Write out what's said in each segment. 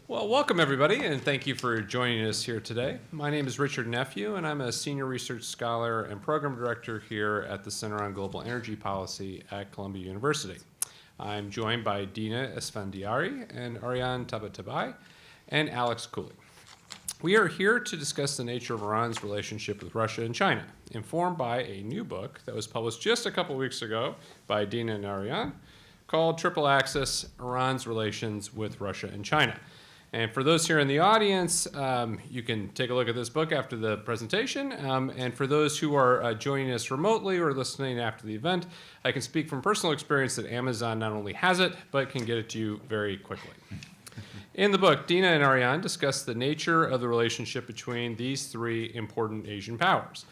Well, welcome everybody, and thank you for joining us here today. My name is Richard Nephew, and I'm a Senior Research Scholar and Program Director here at the Center on Global Energy Policy at Columbia University. I'm joined by Dina Esfandiary and Ariane Tabatabai and Alex Cooley. We are here to discuss the nature of Iran's relationship with Russia and China, informed by a new book that was published just a couple weeks ago by Dina and Ariane called Triple Axis: Iran's Relations with Russia and China. And for those here in the audience, you can take a look at this book after the presentation. And for those who are joining us remotely or listening after the event, I can speak from personal experience that Amazon not only has it, but can get it to you very quickly. In the book, Dina and Ariane discuss the nature of the relationship between these three important Asian powers,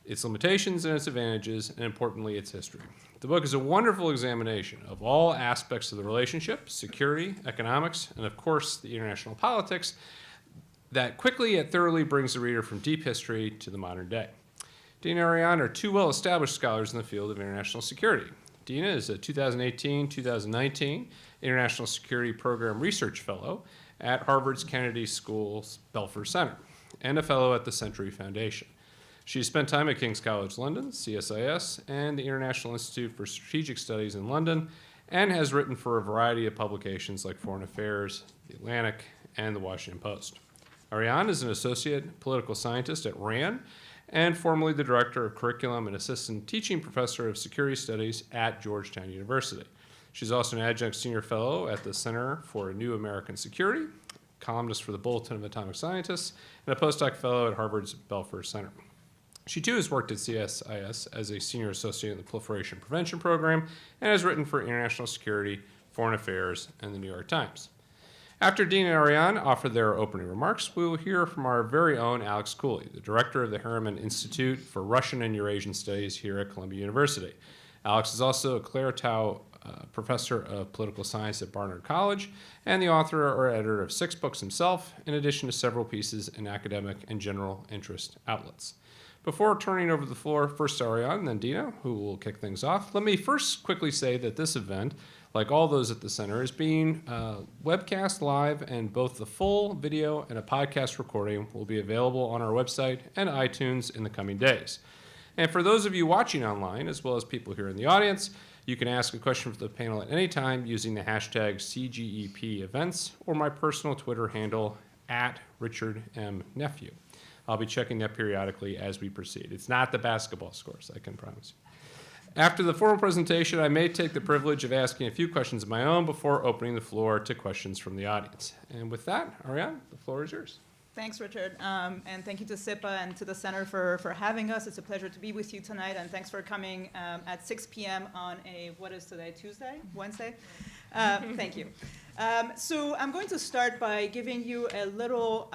its limitations and its advantages, and importantly, its history. The book is a wonderful examination of all aspects of the relationship, security, economics, and of course, the international politics, that quickly yet thoroughly brings the reader from deep history to the modern day. Dina and Ariane are two well-established scholars in the field of international security. Dina is a 2018-2019 International Security Program Research Fellow at Harvard's Kennedy School's Belfer Center and a fellow at the Century Foundation. She spent time at King's College London, CSIS, and the International Institute for Strategic Studies in London, and has written for a variety of publications like Foreign Affairs, The Atlantic, and The Washington Post. Ariane is an associate political scientist at RAND, and formerly the director of curriculum and assistant teaching professor of security studies at Georgetown University. She's also an adjunct senior fellow at the Center for New American Security, columnist for the Bulletin of Atomic Scientists, and a postdoc fellow at Harvard's Belfer Center. She too has worked at CSIS as a senior associate in the Proliferation Prevention Program and has written for International Security, Foreign Affairs, and the New York Times. After Dina and Ariane offer their opening remarks, we will hear from our very own Alex Cooley, the director of the Harriman Institute for Russian and Eurasian Studies here at Columbia University. Alex is also a Claire Tao professor of political science at Barnard College and the author or editor of 6 books himself, in addition to several pieces in academic and general interest outlets. Before turning over the floor first to Ariane and then Dina, who will kick things off, let me first quickly say that this event, like all those at the center, is being webcast live, and both the full video and a podcast recording will be available on our website and iTunes in the coming days. And for those of you watching online, as well as people here in the audience, you can ask a question for the panel at any time using the hashtag CGEP events or my personal Twitter handle at Richard M. Nephew. I'll be checking that periodically as we proceed. It's not the basketball scores, I can promise you. After the formal presentation, I may take the privilege of asking a few questions of my own before opening the floor to questions from the audience. And with that, Ariane, the floor is yours. Thanks, Richard, and thank you to SIPA and to the Center for having us. It's a pleasure to be with you tonight, and thanks for coming at 6 p.m. on what is today, Tuesday? Wednesday? Thank you. So I'm going to start by giving you a little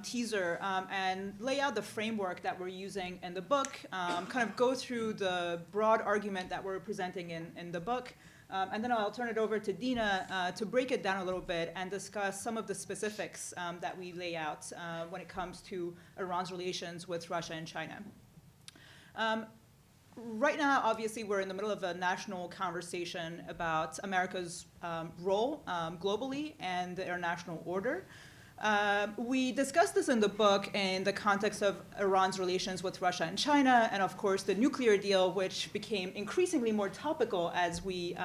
teaser and lay out the framework that we're using in the book, kind of go through the broad argument that we're presenting in the book, and then I'll turn it over to Dina to break it down a little bit and discuss some of the specifics that we lay out when it comes to Iran's relations with Russia and China. Right now, obviously, we're in the middle of a national conversation about America's role globally and the international order. We discussed this in the book in the context of Iran's relations with Russia and China, and of course the nuclear deal, which became increasingly more topical as we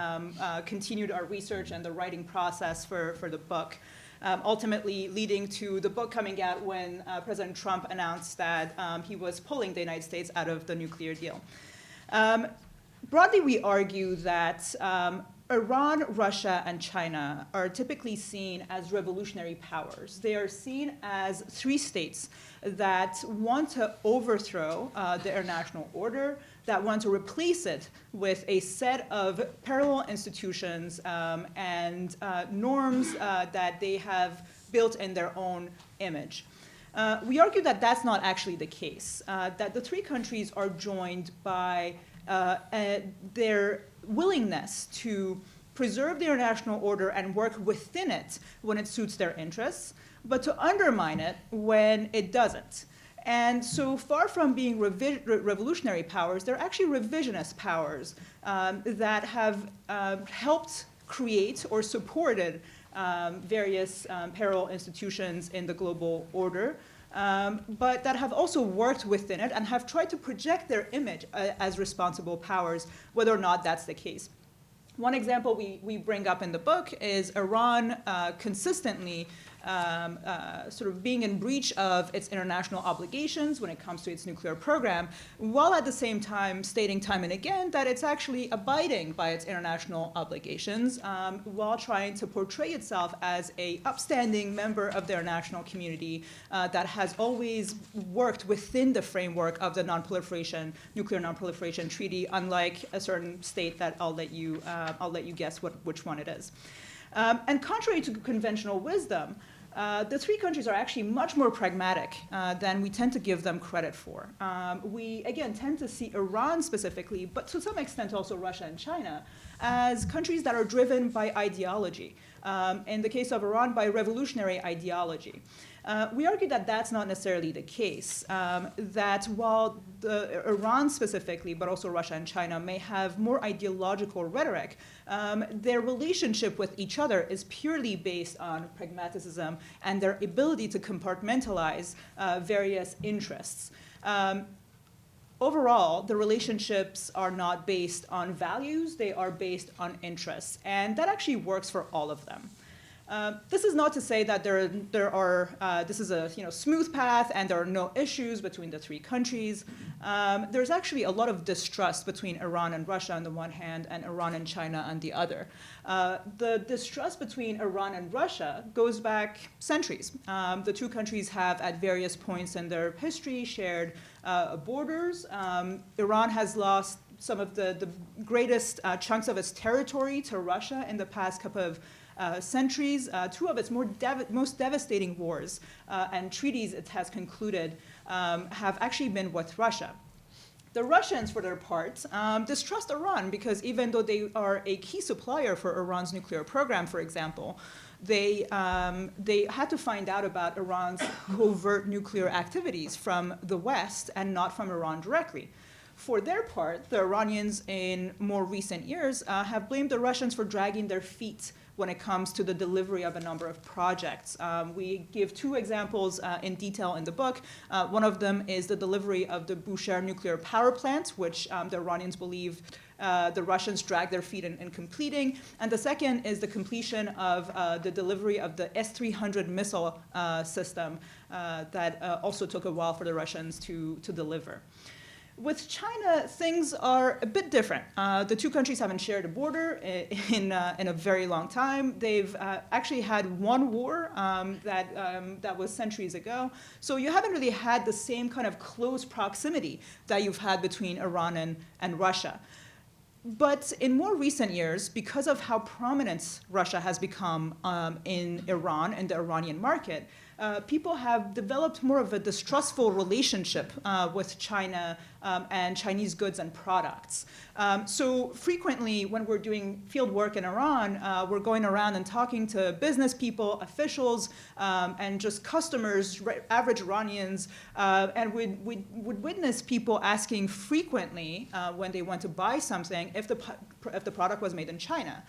continued our research and the writing process for the book, ultimately leading to the book coming out when President Trump announced that he was pulling the United States out of the nuclear deal. Broadly, we argue that Iran, Russia, and China are typically seen as revolutionary powers. They are seen as 3 states that want to overthrow the international order, that want to replace it with a set of parallel institutions and norms that they have built in their own image. We argue that that's not actually the case, that the 3 countries are joined by their willingness to preserve the international order and work within it when it suits their interests, but to undermine it when it doesn't. And so far from being revolutionary powers, they're actually revisionist powers that have helped create or supported various parallel institutions in the global order, but that have also worked within it and have tried to project their image as responsible powers, whether or not that's the case. One example we bring up in the book is Iran consistently sort of being in breach of its international obligations when it comes to its nuclear program, while at the same time stating time and again that it's actually abiding by its international obligations, while trying to portray itself as an upstanding member of their national community that has always worked within the framework of the nuclear non-proliferation treaty, unlike a certain state that I'll let you guess which one it is. And contrary to conventional wisdom, the three countries are actually much more pragmatic than we tend to give them credit for. We, again, tend to see Iran specifically, but to some extent also Russia and China, as countries that are driven by ideology. In the case of Iran, by revolutionary ideology. We argue that that's not necessarily the case, that while Iran specifically, but also Russia and China, may have more ideological rhetoric, their relationship with each other is purely based on pragmatism and their ability to compartmentalize various interests. Overall, the relationships are not based on values, they are based on interests, and that actually works for all of them. This is not to say that this is a smooth path and there are no issues between the three countries. There's actually a lot of distrust between Iran and Russia on the one hand and Iran and China on the other. The distrust between Iran and Russia goes back centuries. The two countries have at various points in their history shared borders. Iran has lost some of the greatest chunks of its territory to Russia in the past couple of centuries. Two of its most devastating wars and treaties it has concluded have actually been with Russia. The Russians, for their part, distrust Iran because even though they are a key supplier for Iran's nuclear program, for example, they had to find out about Iran's covert nuclear activities from the West and not from Iran directly. For their part, the Iranians in more recent years have blamed the Russians for dragging their feet when it comes to the delivery of a number of projects. We give two examples in detail in the book. One of them is the delivery of the Bushehr nuclear power plant, which the Iranians believe the Russians dragged their feet in completing. And the second is the completion of the delivery of the S-300 missile system that also took a while for the Russians to deliver. With China, things are a bit different. The two countries haven't shared a border in a very long time. They've actually had one war that was centuries ago. So you haven't really had the same kind of close proximity that you've had between Iran and Russia. But in more recent years, because of how prominent Russia has become in Iran and the Iranian market, people have developed more of a distrustful relationship with China and Chinese goods and products. So frequently, when we're doing field work in Iran, we're going around and talking to business people, officials, and just customers, average Iranians, and we'd witness people asking frequently when they want to buy something if the product was made in China.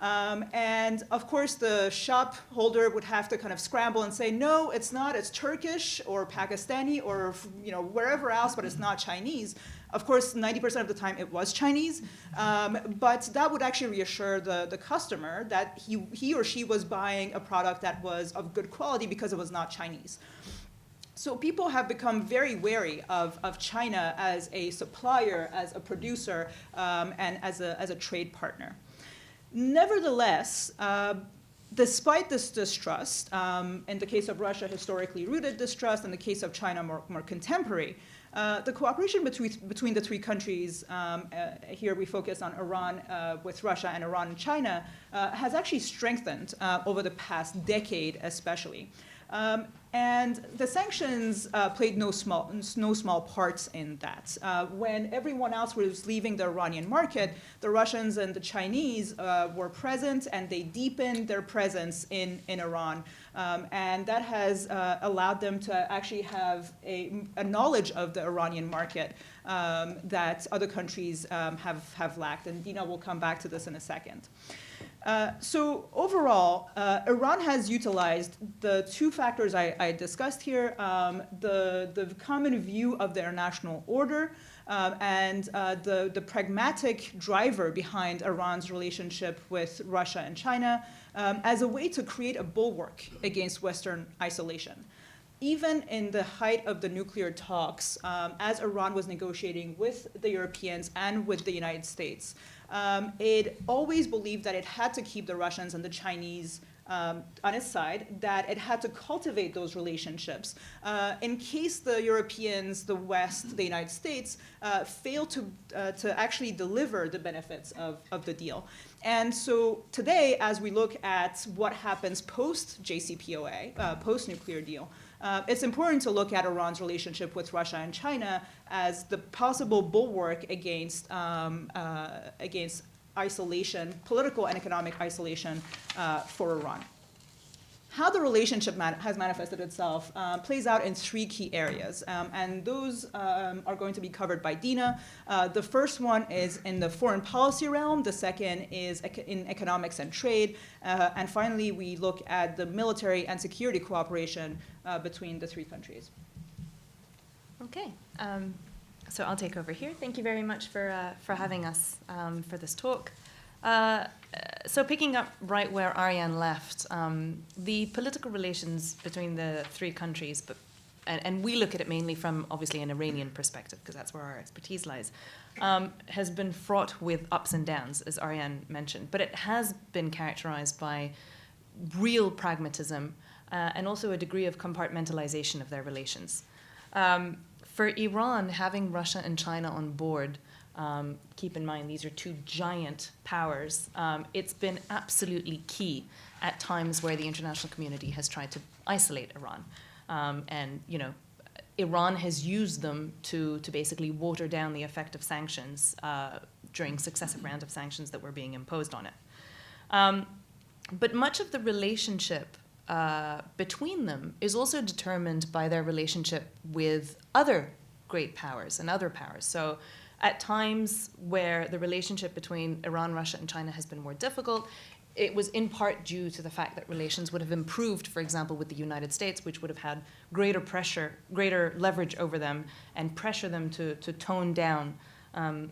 And of course, the shop holder would have to kind of scramble and say, no, it's not, it's Turkish or Pakistani or wherever else, but it's not Chinese. Of course, 90% of the time it was Chinese, but that would actually reassure the customer that he or she was buying a product that was of good quality because it was not Chinese. So people have become very wary of China as a supplier, as a producer, and as a trade partner. Nevertheless, despite this distrust, in the case of Russia, historically rooted distrust, in the case of China, more contemporary, the cooperation between the three countries, here we focus on Iran with Russia and Iran and China, has actually strengthened over the past decade especially. And the sanctions played no small parts in that. When everyone else was leaving the Iranian market, the Russians and the Chinese were present, and they deepened their presence in Iran. And that has allowed them to actually have a knowledge of the Iranian market that other countries have lacked. And Dina will come back to this in a second. So overall, Iran has utilized the two factors I discussed here, the common view of the international order and the pragmatic driver behind Iran's relationship with Russia and China as a way to create a bulwark against Western isolation. Even in the height of the nuclear talks, as Iran was negotiating with the Europeans and with the United States, it always believed that it had to keep the Russians and the Chinese on its side, that it had to cultivate those relationships in case the Europeans, the West, the United States failed to actually deliver the benefits of the deal. And so today, as we look at what happens post-JCPOA, post-nuclear deal, it's important to look at Iran's relationship with Russia and China as the possible bulwark against isolation, political and economic isolation for Iran. How the relationship has manifested itself plays out in three key areas, and those are going to be covered by Dina. The first one is in the foreign policy realm, the second is in economics and trade, and finally we look at the military and security cooperation between the three countries. Okay, so I'll take over here. Thank you very much for having us for this talk. So picking up right where Ariane left, the political relations between the three countries, and we look at it mainly from obviously an Iranian perspective, because that's where our expertise lies, has been fraught with ups and downs, as Ariane mentioned. But it has been characterized by real pragmatism and also a degree of compartmentalization of their relations. For Iran, having Russia and China on board, keep in mind these are two giant powers, it's been absolutely key at times where the international community has tried to isolate Iran. And, you know, Iran has used them to basically water down the effect of sanctions during successive rounds of sanctions that were being imposed on it. But much of the relationship between them is also determined by their relationship with other great powers and other powers. So at times where the relationship between Iran, Russia, and China has been more difficult, it was in part due to the fact that relations would have improved, for example, with the United States, which would have had greater pressure, greater leverage over them, and pressure them to tone down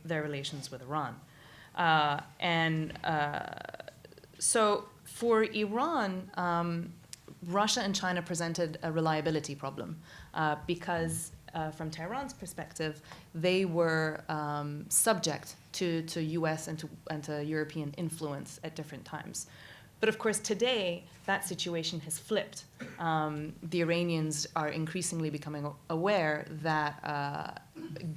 their relations with Iran. So for Iran, Russia and China presented a reliability problem because from Tehran's perspective, they were subject to US and to European influence at different times. But of course, today, that situation has flipped. The Iranians are increasingly becoming aware that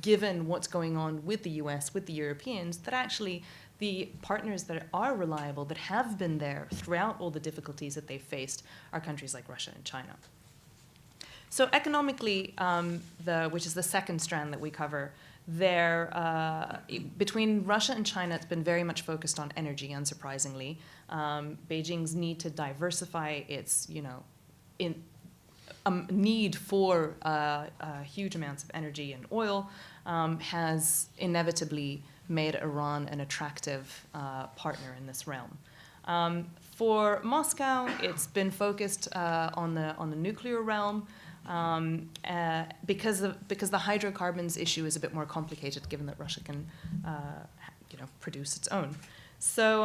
given what's going on with the US, with the Europeans, that actually the partners that are reliable, that have been there throughout all the difficulties that they've faced, are countries like Russia and China. So economically, which is the second strand that we cover, between Russia and China, it's been very much focused on energy, unsurprisingly. Beijing's need to diversify its, need for huge amounts of energy and oil has inevitably made Iran an attractive partner in this realm. For Moscow, it's been focused on the nuclear realm. Because the hydrocarbons issue is a bit more complicated, given that Russia can, produce its own. So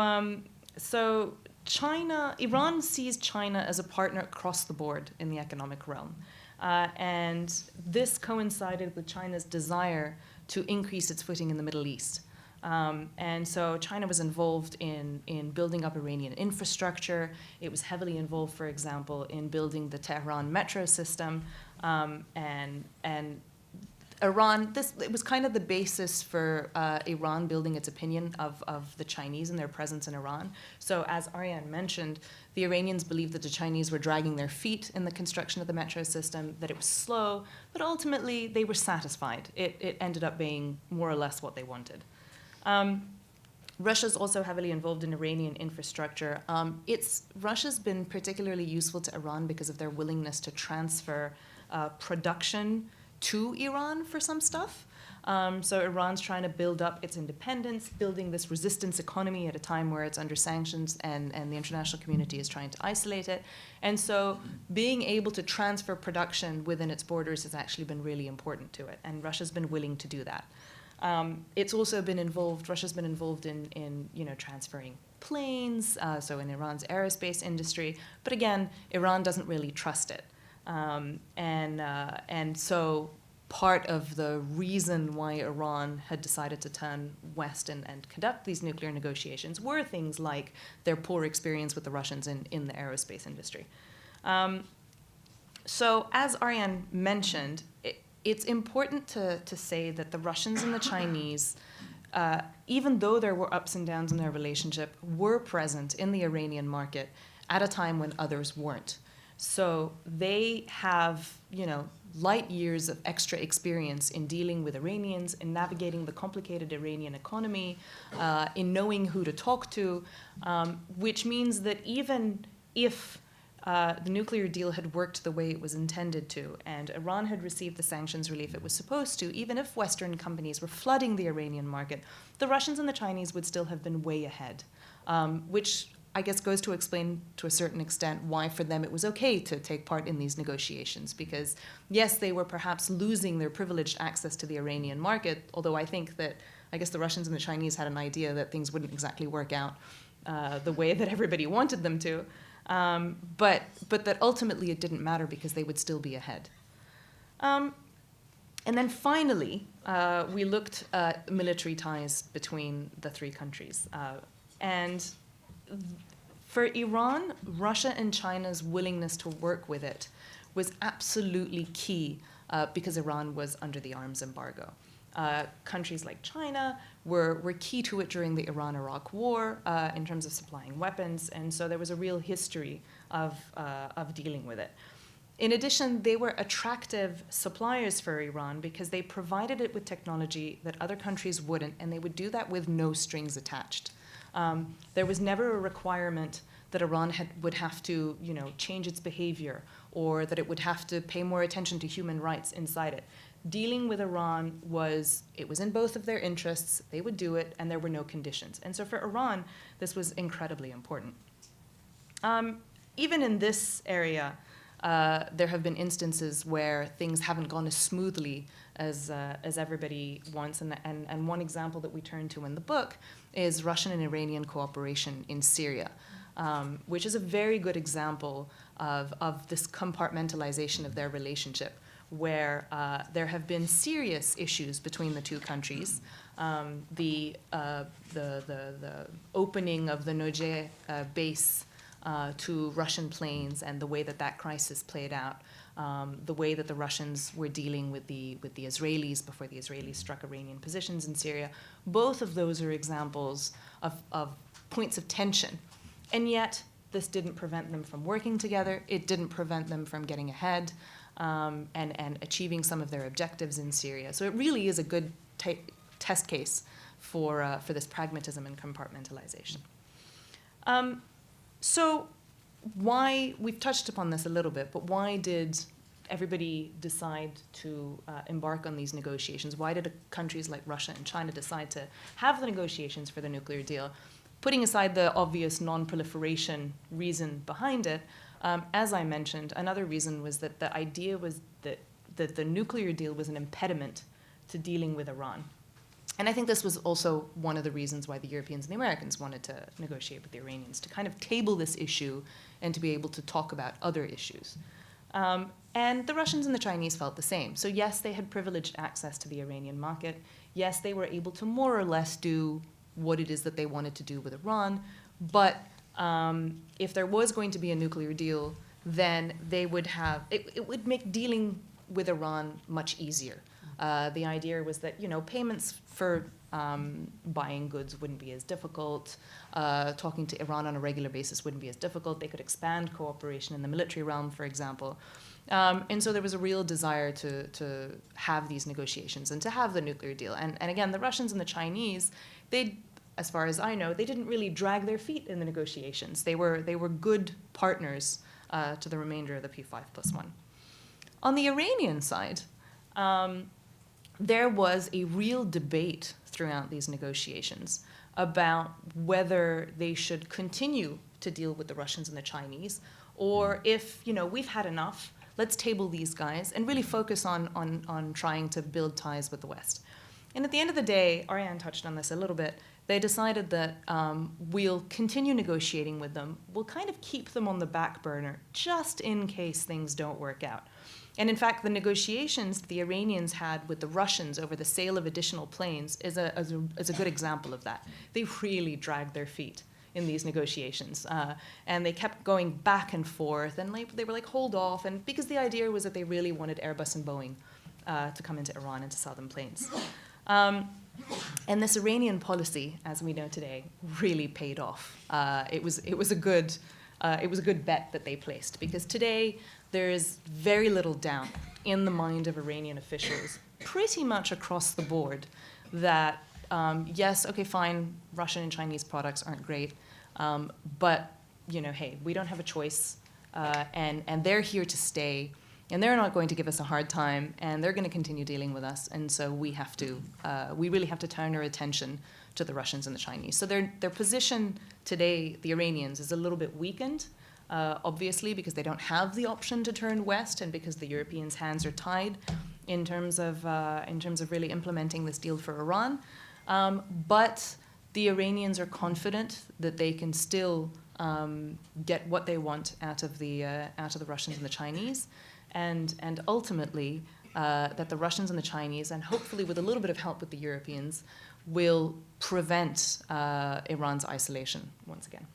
Iran sees China as a partner across the board in the economic realm, and this coincided with China's desire to increase its footing in the Middle East. And so China was involved in building up Iranian infrastructure. It was heavily involved, for example, in building the Tehran metro system. And Iran, it was kind of the basis for Iran building its opinion of the Chinese and their presence in Iran. So as Ariane mentioned, the Iranians believed that the Chinese were dragging their feet in the construction of the metro system, that it was slow, but ultimately they were satisfied. It ended up being more or less what they wanted. Russia's also heavily involved in Iranian infrastructure. Russia's been particularly useful to Iran because of their willingness to transfer production to Iran for some stuff. So Iran's trying to build up its independence, building this resistance economy at a time where it's under sanctions and the international community is trying to isolate it. And so being able to transfer production within its borders has actually been really important to it, and Russia's been willing to do that. It's also been involved, Russia's been involved in transferring planes, so in Iran's aerospace industry, but again, Iran doesn't really trust it. And so part of the reason why Iran had decided to turn west and conduct these nuclear negotiations were things like their poor experience with the Russians in the aerospace industry. So as Ariane mentioned, it's important to say that the Russians and the Chinese, even though there were ups and downs in their relationship, were present in the Iranian market at a time when others weren't. So they have, light years of extra experience in dealing with Iranians, in navigating the complicated Iranian economy, in knowing who to talk to, which means that even if the nuclear deal had worked the way it was intended to, and Iran had received the sanctions relief it was supposed to, even if Western companies were flooding the Iranian market, the Russians and the Chinese would still have been way ahead, which I guess goes to explain to a certain extent why for them it was okay to take part in these negotiations, because yes, they were perhaps losing their privileged access to the Iranian market, although I guess the Russians and the Chinese had an idea that things wouldn't exactly work out the way that everybody wanted them to, but that ultimately it didn't matter because they would still be ahead. And then finally, we looked at military ties between the three countries. And for Iran, Russia and China's willingness to work with it was absolutely key because Iran was under the arms embargo. Countries like China were key to it during the Iran-Iraq War in terms of supplying weapons, and so there was a real history of dealing with it. In addition, they were attractive suppliers for Iran because they provided it with technology that other countries wouldn't, and they would do that with no strings attached. There was never a requirement that Iran would have to, change its behavior, or that it would have to pay more attention to human rights inside it. Dealing with Iran was in both of their interests, they would do it, and there were no conditions. And so for Iran, this was incredibly important. Even in this area, there have been instances where things haven't gone as smoothly as everybody wants. And one example that we turn to in the book is Russian and Iranian cooperation in Syria, which is a very good example of this compartmentalization of their relationship, where there have been serious issues between the two countries. The opening of the Noje base to Russian planes and the way that crisis played out, the way that the Russians were dealing with the Israelis before the Israelis struck Iranian positions in Syria. Both of those are examples of points of tension. And yet, this didn't prevent them from working together. It didn't prevent them from getting ahead and achieving some of their objectives in Syria. So it really is a good test case for this pragmatism and compartmentalization. So why, we've touched upon this a little bit, but why did everybody decide to embark on these negotiations? Why did countries like Russia and China decide to have the negotiations for the nuclear deal? Putting aside the obvious non-proliferation reason behind it, as I mentioned, another reason was that the idea was that the nuclear deal was an impediment to dealing with Iran. And I think this was also one of the reasons why the Europeans and the Americans wanted to negotiate with the Iranians, to kind of table this issue and to be able to talk about other issues. And the Russians and the Chinese felt the same. So yes, they had privileged access to the Iranian market. Yes, they were able to more or less do what it is that they wanted to do with Iran. But if there was going to be a nuclear deal, then they would have, it would make dealing with Iran much easier. The idea was that, payments for buying goods wouldn't be as difficult. Talking to Iran on a regular basis wouldn't be as difficult. They could expand cooperation in the military realm, for example. And so there was a real desire to have these negotiations and to have the nuclear deal. And again, the Russians and the Chinese, as far as I know, they didn't really drag their feet in the negotiations. They were good partners to the remainder of the P5+1. On the Iranian side, there was a real debate throughout these negotiations about whether they should continue to deal with the Russians and the Chinese, or if, we've had enough, let's table these guys and really focus on trying to build ties with the West. And at the end of the day, Ariane touched on this a little bit, they decided that we'll continue negotiating with them. We'll kind of keep them on the back burner just in case things don't work out. And in fact, the negotiations the Iranians had with the Russians over the sale of additional planes is a good example of that. They really dragged their feet in these negotiations. And they kept going back and forth, and they were like, hold off, and because the idea was that they really wanted Airbus and Boeing to come into Iran and to sell them planes. And this Iranian policy, as we know today, really paid off. It was a good bet that they placed, because today there is very little doubt in the mind of Iranian officials, pretty much across the board, that yes, okay, fine, Russian and Chinese products aren't great, but hey, we don't have a choice, and they're here to stay. And they're not going to give us a hard time, and they're going to continue dealing with us. And so we really have to turn our attention to the Russians and the Chinese. So their position today, the Iranians, is a little bit weakened, obviously, because they don't have the option to turn west, and because the Europeans' hands are tied in terms of really implementing this deal for Iran. But the Iranians are confident that they can still get what they want out of the Russians and the Chinese. And ultimately, that the Russians and the Chinese, and hopefully with a little bit of help with the Europeans, will prevent Iran's isolation once again.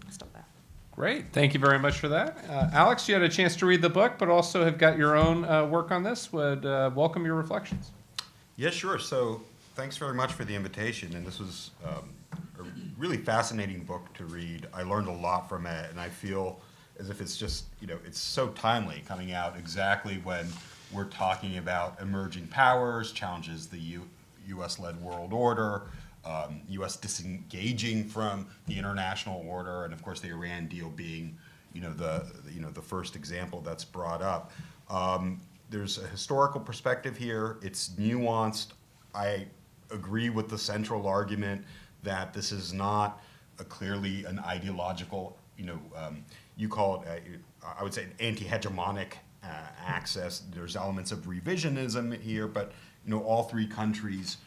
I'll stop there. Great. Thank you very much for that. Alex, you had a chance to read the book, but also have got your own work on this. Would welcome your reflections. Yeah, sure. So thanks very much for the invitation. And this was a really fascinating book to read. I learned a lot from it, and I feel as if it's just, it's so timely, coming out exactly when we're talking about emerging powers, challenges the U.S.-led world order, U.S. disengaging from the international order, and of course the Iran deal being, the first example that's brought up. There's a historical perspective here. It's nuanced. I agree with the central argument that this is not clearly an ideological, you call it, I would say, an anti-hegemonic access. There's elements of revisionism here, but all three countries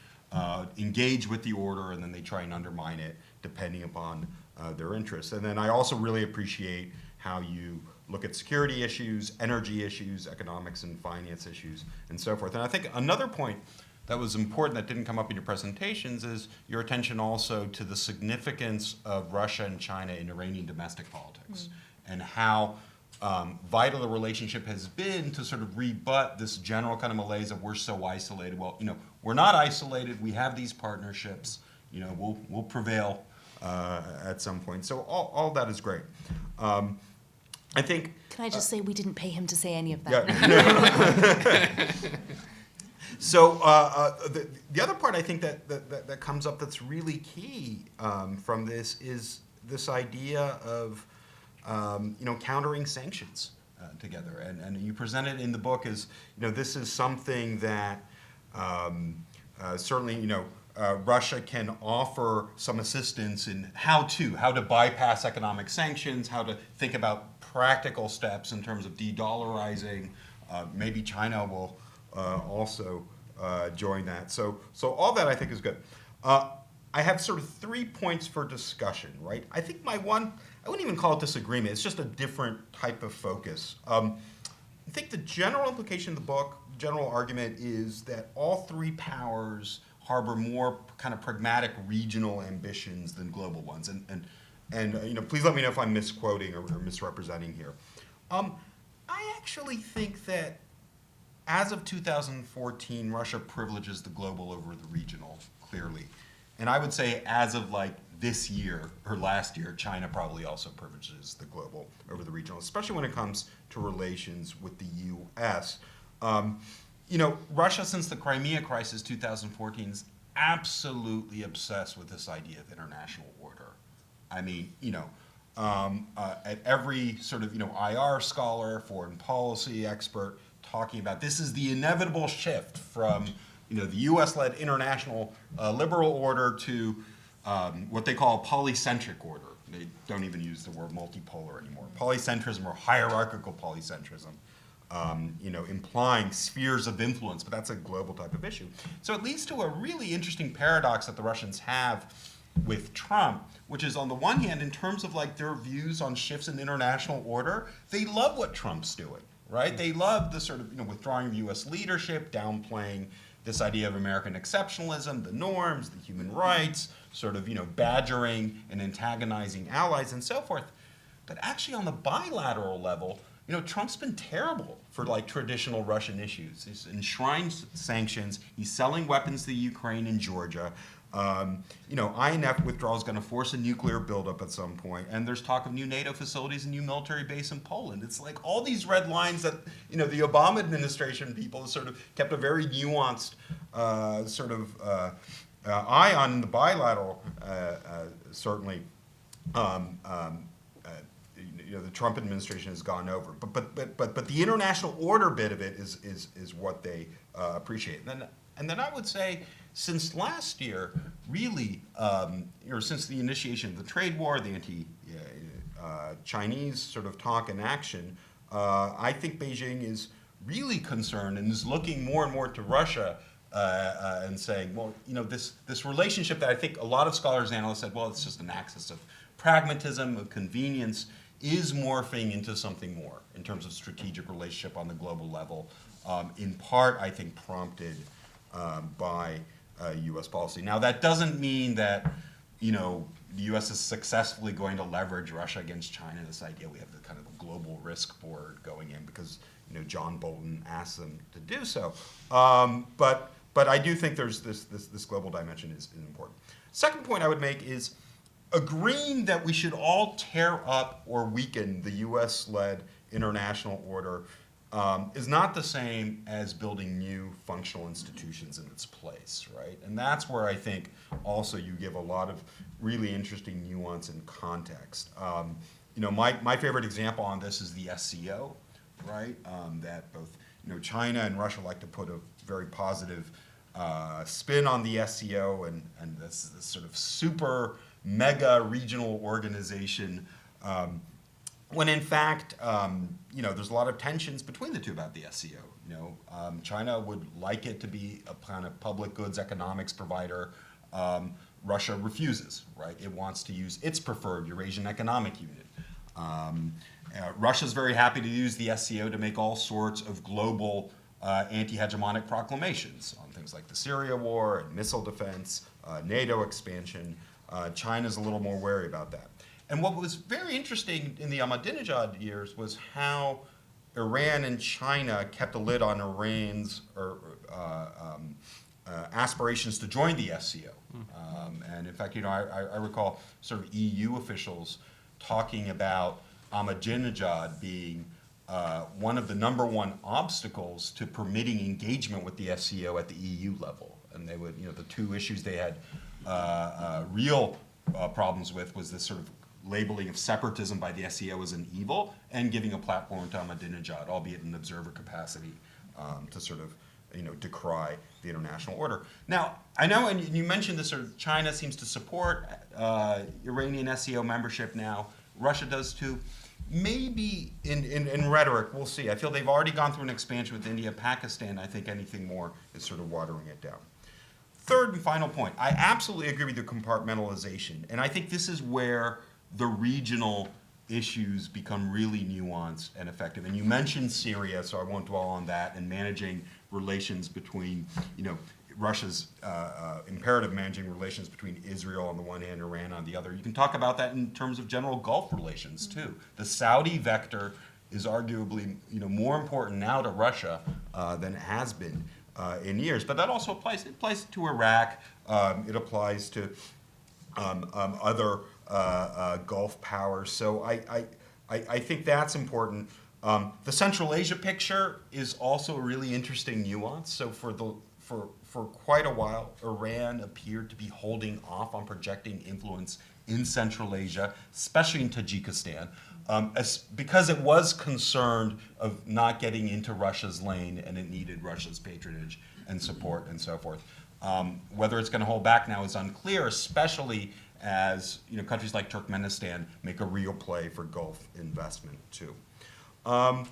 engage with the order, and then they try and undermine it depending upon their interests. And then I also really appreciate how you look at security issues, energy issues, economics and finance issues, and so forth. And I think another point that was important that didn't come up in your presentations is your attention also to the significance of Russia and China in Iranian domestic politics, and how vital the relationship has been to sort of rebut this general kind of malaise of we're so isolated. Well, we're not isolated. We have these partnerships. We'll prevail at some point. So all that is great. I think. Can I just say we didn't pay him to say any of that? Yeah. So the other part I think that comes up that's really key from this is this idea of countering sanctions together, and you present it in the book as this is something that certainly Russia can offer some assistance in how to bypass economic sanctions, how to think about practical steps in terms of de-dollarizing. Maybe China will also join that. So all that I think is good. I have sort of 3 points for discussion, right? I think I wouldn't even call it disagreement. It's just a different type of focus. I think the general implication of the book, general argument, is that all three powers harbor more kind of pragmatic regional ambitions than global ones. And please let me know if I'm misquoting or misrepresenting here. I actually think that as of 2014, Russia privileges the global over the regional, clearly. And I would say as of this year or last year, China probably also privileges the global over the regional, especially when it comes to relations with the U.S. Russia, since the Crimea crisis 2014, is absolutely obsessed with this idea of international order. I mean, at every sort of, IR scholar, foreign policy expert talking about this is the inevitable shift from the U.S.-led international liberal order to what they call a polycentric order. They don't even use the word multipolar anymore. Polycentrism or hierarchical polycentrism, implying spheres of influence, but that's a global type of issue. So it leads to a really interesting paradox that the Russians have with Trump, which is on the one hand, in terms of like their views on shifts in international order, they love what Trump's doing, right? They love the sort of withdrawing of U.S. leadership, downplaying this idea of American exceptionalism, the norms, the human rights, sort of badgering and antagonizing allies and so forth. But actually on the bilateral level, Trump's been terrible for like traditional Russian issues. He's enshrined sanctions. He's selling weapons to Ukraine and Georgia. INF withdrawal is going to force a nuclear buildup at some point, and there's talk of new NATO facilities and new military base in Poland. It's like all these red lines that the Obama administration people have sort of kept a very nuanced eye on in the bilateral. Certainly, the Trump administration has gone over, but the international order bit of it is what they appreciate. And then I would say, since last year, really, since the initiation of the trade war, the anti-Chinese sort of talk and action, I think Beijing is really concerned and is looking more and more to Russia and saying, well, this relationship that I think a lot of scholars and analysts said, well, it's just an axis of pragmatism, of convenience, is morphing into something more in terms of strategic relationship on the global level, in part, I think, prompted by U.S. policy. Now, that doesn't mean that, the U.S. is successfully going to leverage Russia against China. This idea we have the kind of global risk board going in because, John Bolton asked them to do so. But I do think there's this global dimension is important. Second point I would make is agreeing that we should all tear up or weaken the U.S.-led international order is not the same as building new functional institutions in its place, right? And that's where I think also you give a lot of really interesting nuance and context. My favorite example on this is the SCO, right? That both China and Russia like to put a very positive spin on the SCO and this sort of super mega regional organization. When in fact, there's a lot of tensions between the two about the SCO. China would like it to be a kind of public goods economics provider. Russia refuses, right? It wants to use its preferred Eurasian Economic Unit. Russia's very happy to use the SCO to make all sorts of global anti-hegemonic proclamations on things like the Syria war and missile defense, NATO expansion. China's a little more wary about that. And what was very interesting in the Ahmadinejad years was how Iran and China kept a lid on Iran's aspirations to join the SCO. And in fact, I recall sort of EU officials talking about Ahmadinejad being one of the #1 obstacles to permitting engagement with the SCO at the EU level. And they would, the two issues they had real problems with was this sort of labeling of separatism by the SCO as an evil and giving a platform to Ahmadinejad, albeit in an observer capacity, to sort of decry the international order. Now, I know, and you mentioned this, sort of China seems to support Iranian SCO membership now. Russia does too. Maybe in rhetoric, we'll see. I feel they've already gone through an expansion with India, Pakistan. I think anything more is sort of watering it down. Third and final point, I absolutely agree with the compartmentalization. And I think this is where the regional issues become really nuanced and effective. And you mentioned Syria, so I won't dwell on that, and managing relations between, Russia's imperative managing relations between Israel on the one hand, Iran on the other. You can talk about that in terms of general Gulf relations too. The Saudi vector is arguably, more important now to Russia than it has been in years. But that also applies to Iraq. It applies to other Gulf powers. So I think that's important. The Central Asia picture is also a really interesting nuance. So for quite a while, Iran appeared to be holding off on projecting influence in Central Asia, especially in Tajikistan. because it was concerned of not getting into Russia's lane and it needed Russia's patronage and support and so forth. Whether it's going to hold back now is unclear, especially as countries like Turkmenistan make a real play for Gulf investment too. I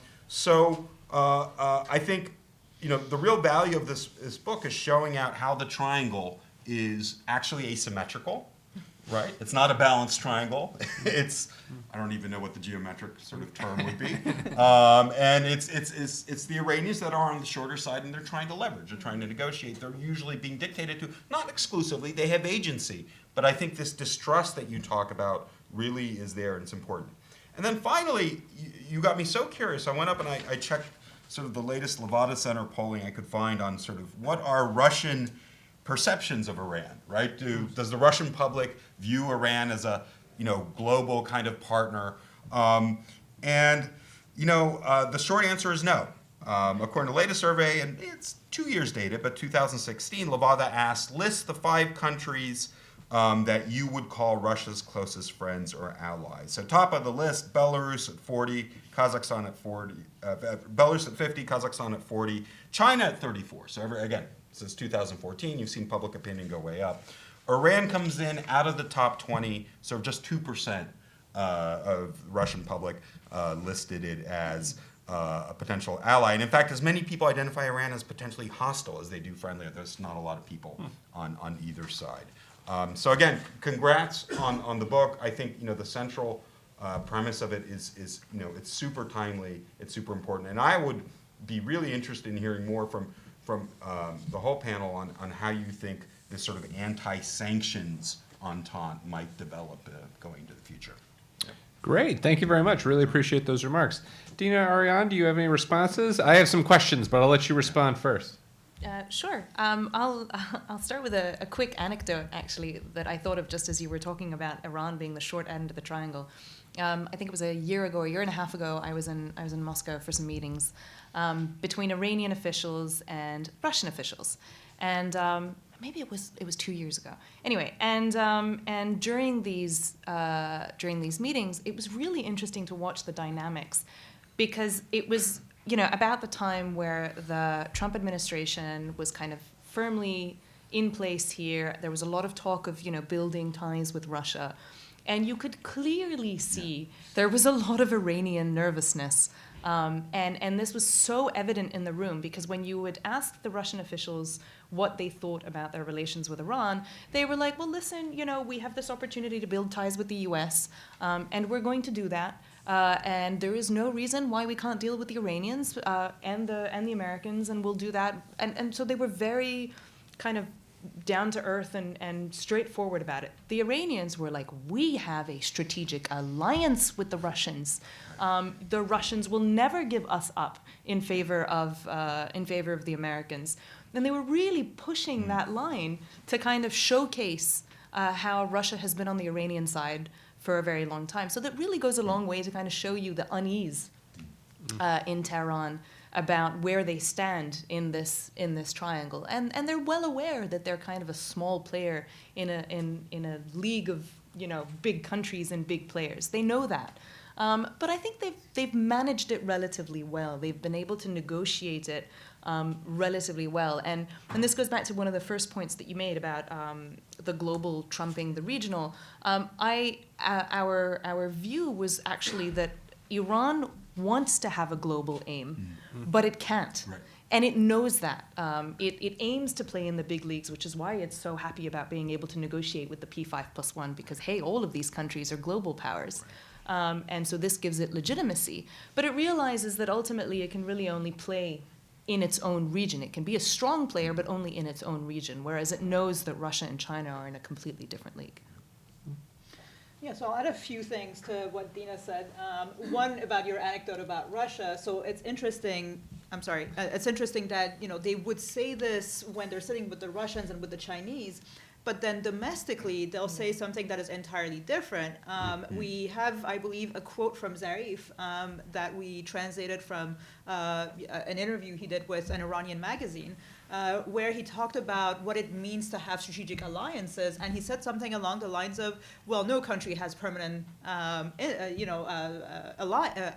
think the real value of this book is showing out how the triangle is actually asymmetrical, right? It's not a balanced triangle. I don't even know what the geometric sort of term would be. And it's the Iranians that are on the shorter side, and they're trying to leverage, they're trying to negotiate. They're usually being dictated to, not exclusively, they have agency. But I think this distrust that you talk about really is there, and it's important. And then finally, you got me so curious. I went up and I checked sort of the latest Levada Center polling I could find on sort of what are Russian perceptions of Iran, right? Does the Russian public view Iran as a global kind of partner? The short answer is no. According to the latest survey, and it's 2 years dated, but 2016, Levada asked, list the 5 countries that you would call Russia's closest friends or allies. So top of the list, Belarus at 40, Kazakhstan at 40, Belarus at 50, Kazakhstan at 40, China at 34. So again, since 2014, you've seen public opinion go way up. Iran comes in out of the top 20, so just 2% of Russian public listed it as a potential ally. And in fact, as many people identify Iran as potentially hostile as they do friendly. There's not a lot of people on either side. So again, congrats on the book. I think the central premise of it is it's super timely, it's super important, and I would be really interested in hearing more from the whole panel on how you think this sort of anti-sanctions entente might develop going into the future. Great, thank you very much. Really appreciate those remarks. Dina, Ariane, do you have any responses? I have some questions, but I'll let you respond first. Sure. I'll start with a quick anecdote, actually, that I thought of just as you were talking about Iran being the short end of the triangle. I think it was a year and a half ago. I was in Moscow for some meetings between Iranian officials and Russian officials, and maybe it was 2 years ago. Anyway, and during these meetings, it was really interesting to watch the dynamics, because it was about the time where the Trump administration was kind of firmly in place here. There was a lot of talk of building ties with Russia, and you could clearly see there was a lot of Iranian nervousness. And this was so evident in the room, because when you would ask the Russian officials what they thought about their relations with Iran, they were like, well, listen, we have this opportunity to build ties with the US, and we're going to do that. And there is no reason why we can't deal with the Iranians and the Americans, and we'll do that. And so they were very kind of down to earth and straightforward about it. The Iranians were like, we have a strategic alliance with the Russians. The Russians will never give us up in favor of the Americans. And they were really pushing that line to kind of showcase how Russia has been on the Iranian side for a very long time. So that really goes a long way to kind of show you the unease in Tehran about where they stand in this triangle, and they're well aware that they're kind of a small player in a league of big countries and big players. They know that, but I think they've managed it relatively well. They've been able to negotiate it relatively well, and this goes back to one of the first points that you made about the global trumping the regional. Our view was actually that Iran wants to have a global aim, but it can't. Right. And it knows that. It aims to play in the big leagues, which is why it's so happy about being able to negotiate with the P5+1, because, hey, all of these countries are global powers. Right. And so this gives it legitimacy. But it realizes that ultimately it can really only play in its own region. It can be a strong player, but only in its own region, whereas it knows that Russia and China are in a completely different league. Yeah, so I'll add a few things to what Dina said. One, about your anecdote about Russia. So it's interesting. It's interesting that they would say this when they're sitting with the Russians and with the Chinese, but then domestically they'll say something that is entirely different. We have, I believe, a quote from Zarif that we translated from an interview he did with an Iranian magazine. where he talked about what it means to have strategic alliances, and he said something along the lines of, well, no country has permanent,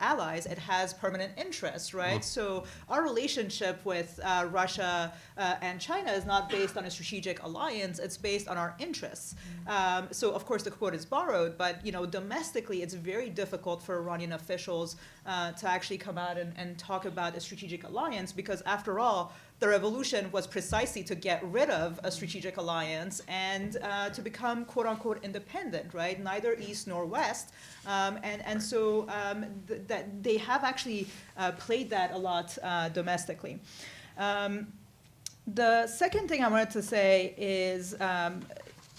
allies. It has permanent interests, right? So our relationship with Russia and China is not based on a strategic alliance. It's based on our interests. So of course the quote is borrowed, but domestically it's very difficult for Iranian officials to actually come out and talk about a strategic alliance, because after all, the revolution was precisely to get rid of a strategic alliance and to become quote unquote independent, right? Neither East nor West. So that they have actually played that a lot domestically. The second thing I wanted to say is,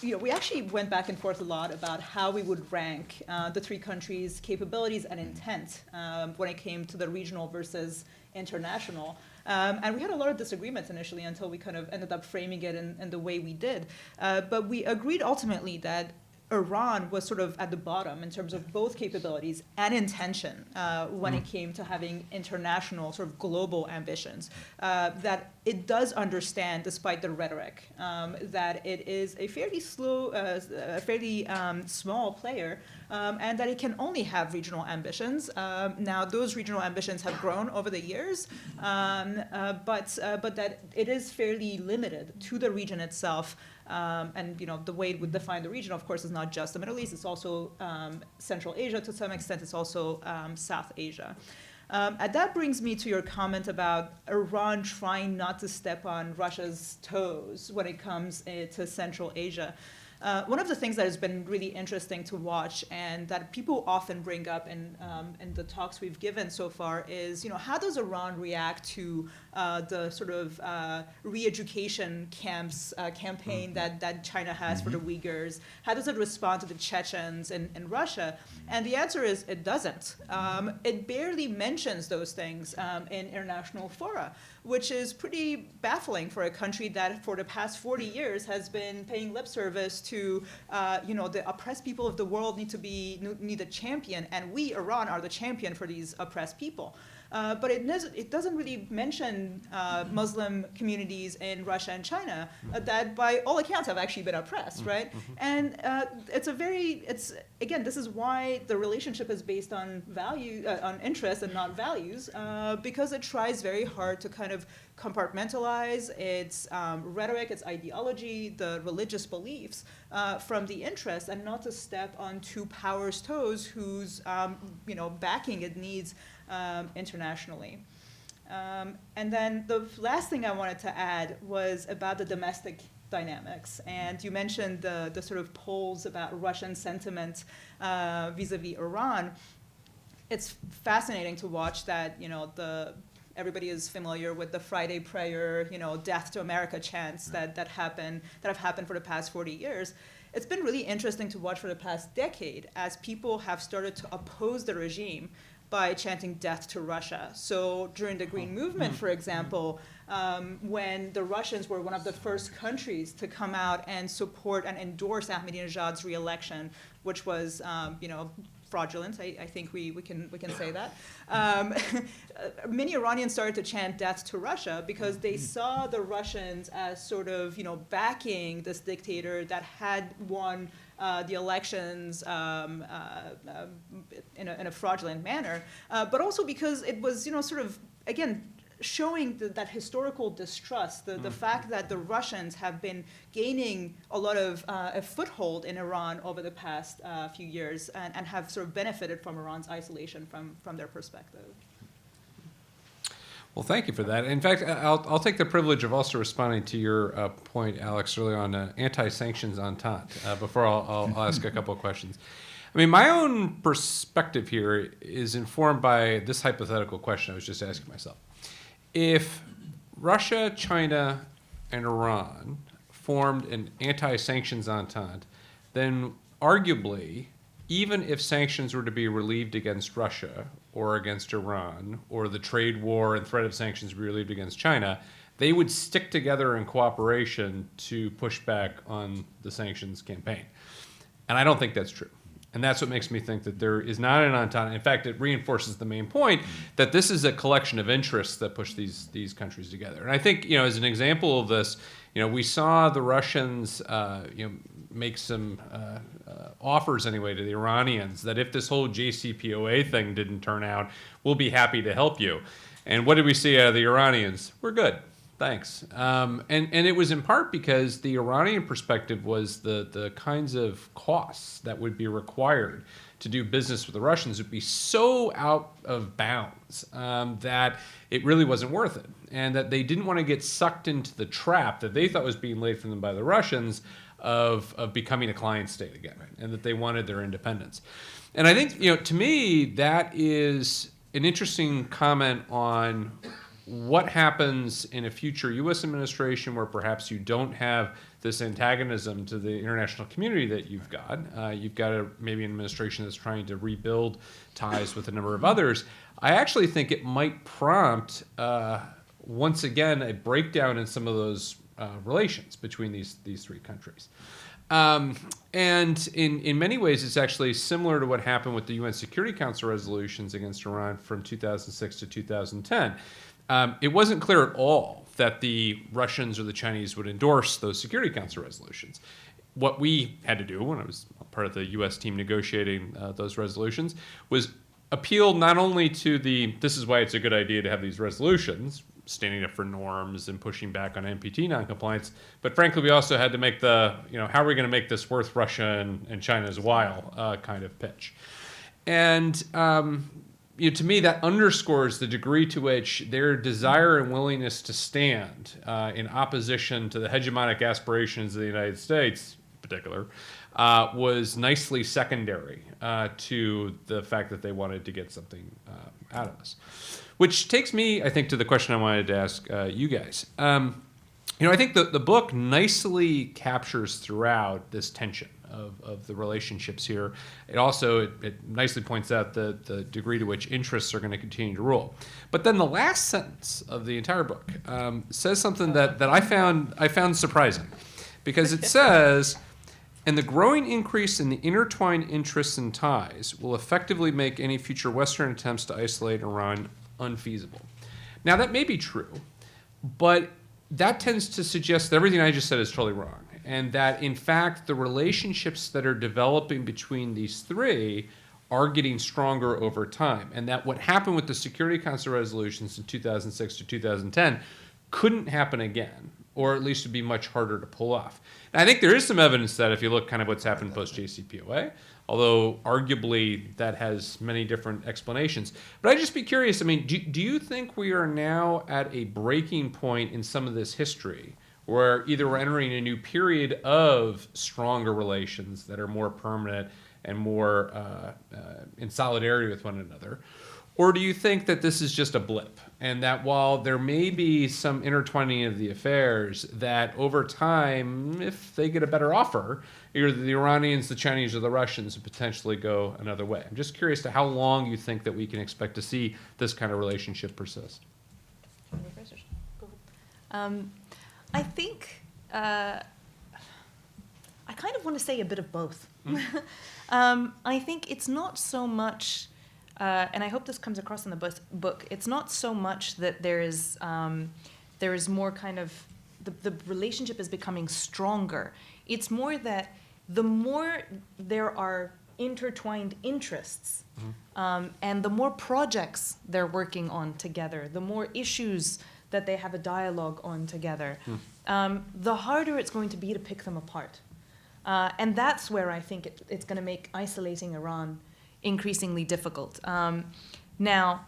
we actually went back and forth a lot about how we would rank the three countries' capabilities and intent when it came to the regional versus international. And we had a lot of disagreements initially until we kind of ended up framing it in the way we did. But we agreed ultimately that Iran was sort of at the bottom in terms of both capabilities and intention when it came to having international, sort of global ambitions. That it does understand, despite the rhetoric, that it is a fairly small player, and that it can only have regional ambitions. Now, those regional ambitions have grown over the years, but that it is fairly limited to the region itself. And the way it would define the region, of course, is not just the Middle East. It's also Central Asia to some extent. It's also South Asia. And that brings me to your comment about Iran trying not to step on Russia's toes when it comes to Central Asia. One of the things that has been really interesting to watch, and that people often bring up in the talks we've given so far, is how does Iran react to the sort of re-education camps campaign that China has for the Uyghurs? How does it respond to the Chechens in Russia? And the answer is it doesn't. It barely mentions those things in international fora, which is pretty baffling for a country that for the past 40 years has been paying lip service to, the oppressed people of the world need a champion, and we, Iran, are the champion for these oppressed people. But it doesn't really mention Muslim communities in Russia and China that, by all accounts, have actually been oppressed, right? And again, this is why the relationship is based on on interest and not values, because it tries very hard to kind of compartmentalize its rhetoric, its ideology, the religious beliefs from the interest, and not to step on two powers' toes whose backing it needs internationally. And then the last thing I wanted to add was about the domestic dynamics. And you mentioned the sort of polls about Russian sentiment vis-a-vis Iran. It's fascinating to watch that, everybody is familiar with the Friday prayer, death to America chants that have happened for the past 40 years. It's been really interesting to watch for the past decade as people have started to oppose the regime by chanting death to Russia. So during the Green Movement, for example, when the Russians were one of the first countries to come out and support and endorse Ahmadinejad's re-election, which was, fraudulent. I think we can say that. Many Iranians started to chant death to Russia because they saw the Russians as sort of backing this dictator that had won the elections in a fraudulent manner, but also because it was sort of again showing that historical distrust, the fact that the Russians have been gaining a lot of a foothold in Iran over the past few years and have sort of benefited from Iran's isolation from their perspective. Well, thank you for that. In fact, I'll take the privilege of also responding to your point, Alex, earlier on anti-sanctions entente before I'll ask a couple of questions. I mean, my own perspective here is informed by this hypothetical question I was just asking myself. If Russia, China, and Iran formed an anti-sanctions entente, then arguably, even if sanctions were to be relieved against Russia or against Iran, or the trade war and threat of sanctions be relieved against China, they would stick together in cooperation to push back on the sanctions campaign. And I don't think that's true. And that's what makes me think that there is not an entente. In fact, it reinforces the main point that this is a collection of interests that push these countries together. And I think, as an example of this, we saw the Russians, make some offers anyway to the Iranians that if this whole JCPOA thing didn't turn out, we'll be happy to help you. And what did we see out of the Iranians? We're good. Thanks. And it was in part because the Iranian perspective was the kinds of costs that would be required to do business with the Russians would be so out of bounds that it really wasn't worth it. And that they didn't want to get sucked into the trap that they thought was being laid for them by the Russians of becoming a client state again, and that they wanted their independence. And I think, to me, that is an interesting comment on what happens in a future U.S. administration where perhaps you don't have this antagonism to the international community that you've got. You've got maybe an administration that's trying to rebuild ties with a number of others. I actually think it might prompt, once again, a breakdown in some of those relations between these three countries. And in many ways, it's actually similar to what happened with the UN Security Council resolutions against Iran from 2006 to 2010. It wasn't clear at all that the Russians or the Chinese would endorse those Security Council resolutions. What we had to do when I was part of the U.S. team negotiating those resolutions was appeal not only to this is why it's a good idea to have these resolutions, standing up for norms and pushing back on NPT noncompliance, but frankly, we also had to make how are we going to make this worth Russia and China's while kind of pitch. And to me, that underscores the degree to which their desire and willingness to stand in opposition to the hegemonic aspirations of the United States, in particular, was nicely secondary to the fact that they wanted to get something out of this. Which takes me, I think, to the question I wanted to ask you guys. I think the book nicely captures throughout this tension of the relationships here. It also it nicely points out the degree to which interests are going to continue to rule. But then the last sentence of the entire book says something that I found surprising, because it says, and the growing increase in the intertwined interests and ties will effectively make any future Western attempts to isolate Iran unfeasible. Now, that may be true, but that tends to suggest that everything I just said is totally wrong, and that, in fact, the relationships that are developing between these three are getting stronger over time, and that what happened with the Security Council resolutions in 2006 to 2010 couldn't happen again, or at least would be much harder to pull off. And I think there is some evidence that if you look kind of what's happened post-JCPOA, although arguably that has many different explanations. But I'd just be curious, do you think we are now at a breaking point in some of this history where either we're entering a new period of stronger relations that are more permanent and more in solidarity with one another, or do you think that this is just a blip, and that while there may be some intertwining of the affairs, that over time, if they get a better offer, either the Iranians, the Chinese, or the Russians would potentially go another way? I'm just curious to how long you think that we can expect to see this kind of relationship persist. I think I kind of want to say a bit of both. I think it's not so much, and I hope this comes across in the book, it's not so much that there is more kind of, the relationship is becoming stronger. It's more that the more there are intertwined interests, and the more projects they're working on together, the more issues that they have a dialogue on together, the harder it's going to be to pick them apart. And that's where I think it's going to make isolating Iran increasingly difficult. Now,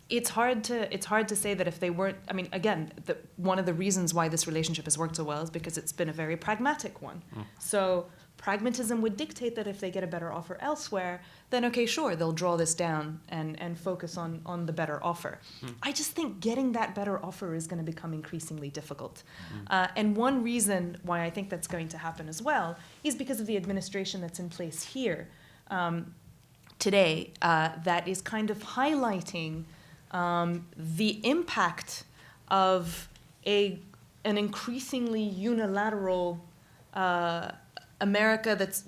it's hard to say that if they weren't, again, one of the reasons why this relationship has worked so well is because it's been a very pragmatic one. So pragmatism would dictate that if they get a better offer elsewhere, then okay, sure, they'll draw this down and focus on the better offer. I just think getting that better offer is going to become increasingly difficult. And one reason why I think that's going to happen as well is because of the administration that's in place here today that is kind of highlighting the impact of an increasingly unilateral America that's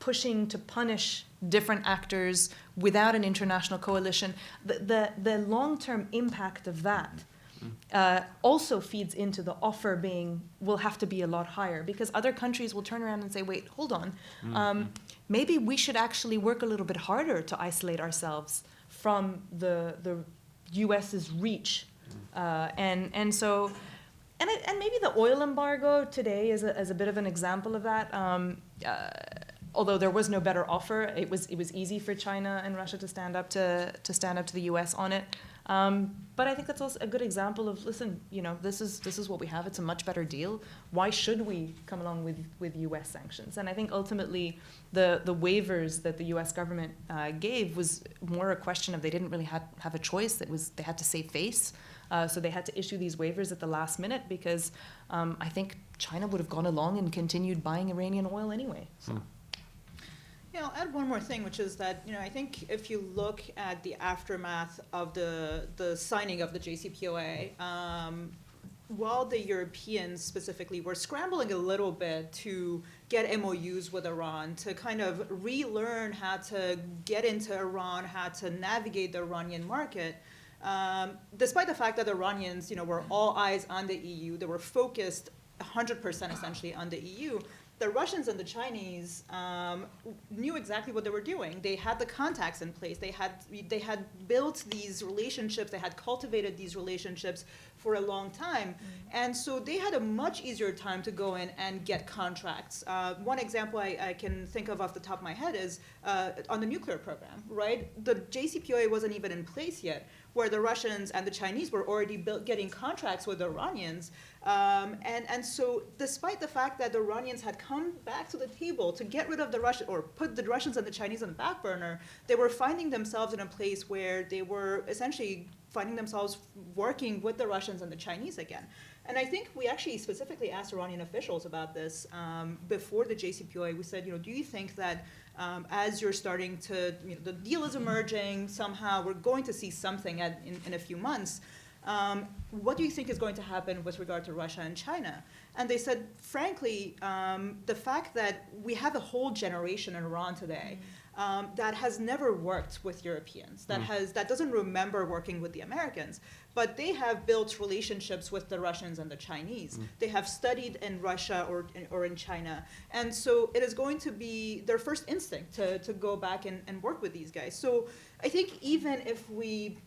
pushing to punish different actors without an international coalition, the long-term impact of that also feeds into the offer will have to be a lot higher, because other countries will turn around and say, wait, hold on, maybe we should actually work a little bit harder to isolate ourselves from the US's reach. And maybe the oil embargo today is a bit of an example of that. Although there was no better offer, it was easy for China and Russia to stand up to the U.S. on it. But I think that's also a good example of, listen, this is what we have. It's a much better deal. Why should we come along with U.S. sanctions? And I think ultimately the waivers that the U.S. government gave was more a question of they didn't really have a choice. They had to save face. So they had to issue these waivers at the last minute because I think China would have gone along and continued buying Iranian oil anyway. So. Yeah, I'll add one more thing, which is that, I think if you look at the aftermath of the signing of the JCPOA, while the Europeans specifically were scrambling a little bit to get MOUs with Iran, to kind of relearn how to get into Iran, how to navigate the Iranian market, despite the fact that the Iranians, were all eyes on the EU, they were focused 100% essentially on the EU, the Russians and the Chinese knew exactly what they were doing. They had the contacts in place. They had built these relationships. They had cultivated these relationships for a long time. And so they had a much easier time to go in and get contracts. One example I can think of off the top of my head is on the nuclear program, right? The JCPOA wasn't even in place yet, where the Russians and the Chinese were already getting contracts with the Iranians. And so despite the fact that the Iranians had come back to the table to get rid of the Russians, or put the Russians and the Chinese on the back burner, they were finding themselves in a place where they were essentially finding themselves working with the Russians and the Chinese again. And I think we actually specifically asked Iranian officials about this before the JCPOA. We said, do you think that as you're starting to, the deal is emerging, somehow we're going to see something in a few months, what do you think is going to happen with regard to Russia and China? And they said, frankly, the fact that we have a whole generation in Iran today that has never worked with Europeans, that doesn't remember working with the Americans, but they have built relationships with the Russians and the Chinese. They have studied in Russia or in China. And so it is going to be their first instinct to go back and work with these guys. So I think even if we,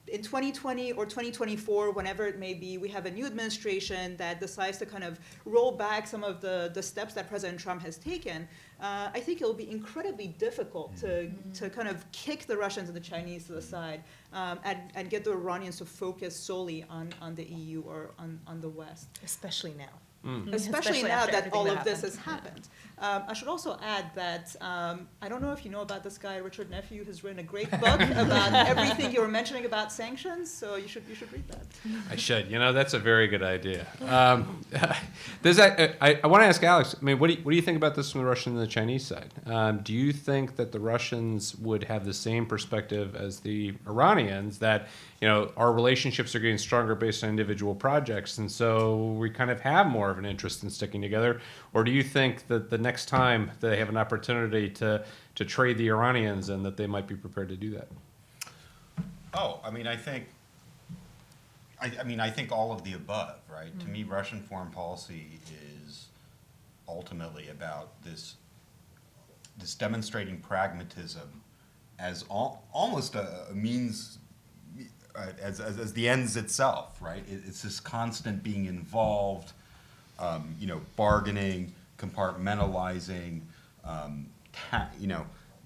in 2020 or 2024, whenever it may be, we have a new administration that decides to kind of roll back some of the steps that President Trump has taken, I think it'll be incredibly difficult to kind of kick the Russians and the Chinese to the side and get the Iranians to focus solely on the EU or on the West. Especially now. Especially now that all of this has happened. happened. I should also add that I don't know if you know about this guy, Richard Nephew, has written a great book about everything you were mentioning about sanctions, so you should read that. I should. That's a very good idea. I want to ask Alex, what do you think about this from the Russian and the Chinese side? Do you think that the Russians would have the same perspective as the Iranians, that our relationships are getting stronger based on individual projects, and so we kind of have more of an interest in sticking together? Or do you think that the next time that they have an opportunity to trade the Iranians, and that they might be prepared to do that? I think all of the above, right? To me, Russian foreign policy is ultimately about this demonstrating pragmatism as almost a means, as the ends itself, right? It's this constant being involved, bargaining, compartmentalizing,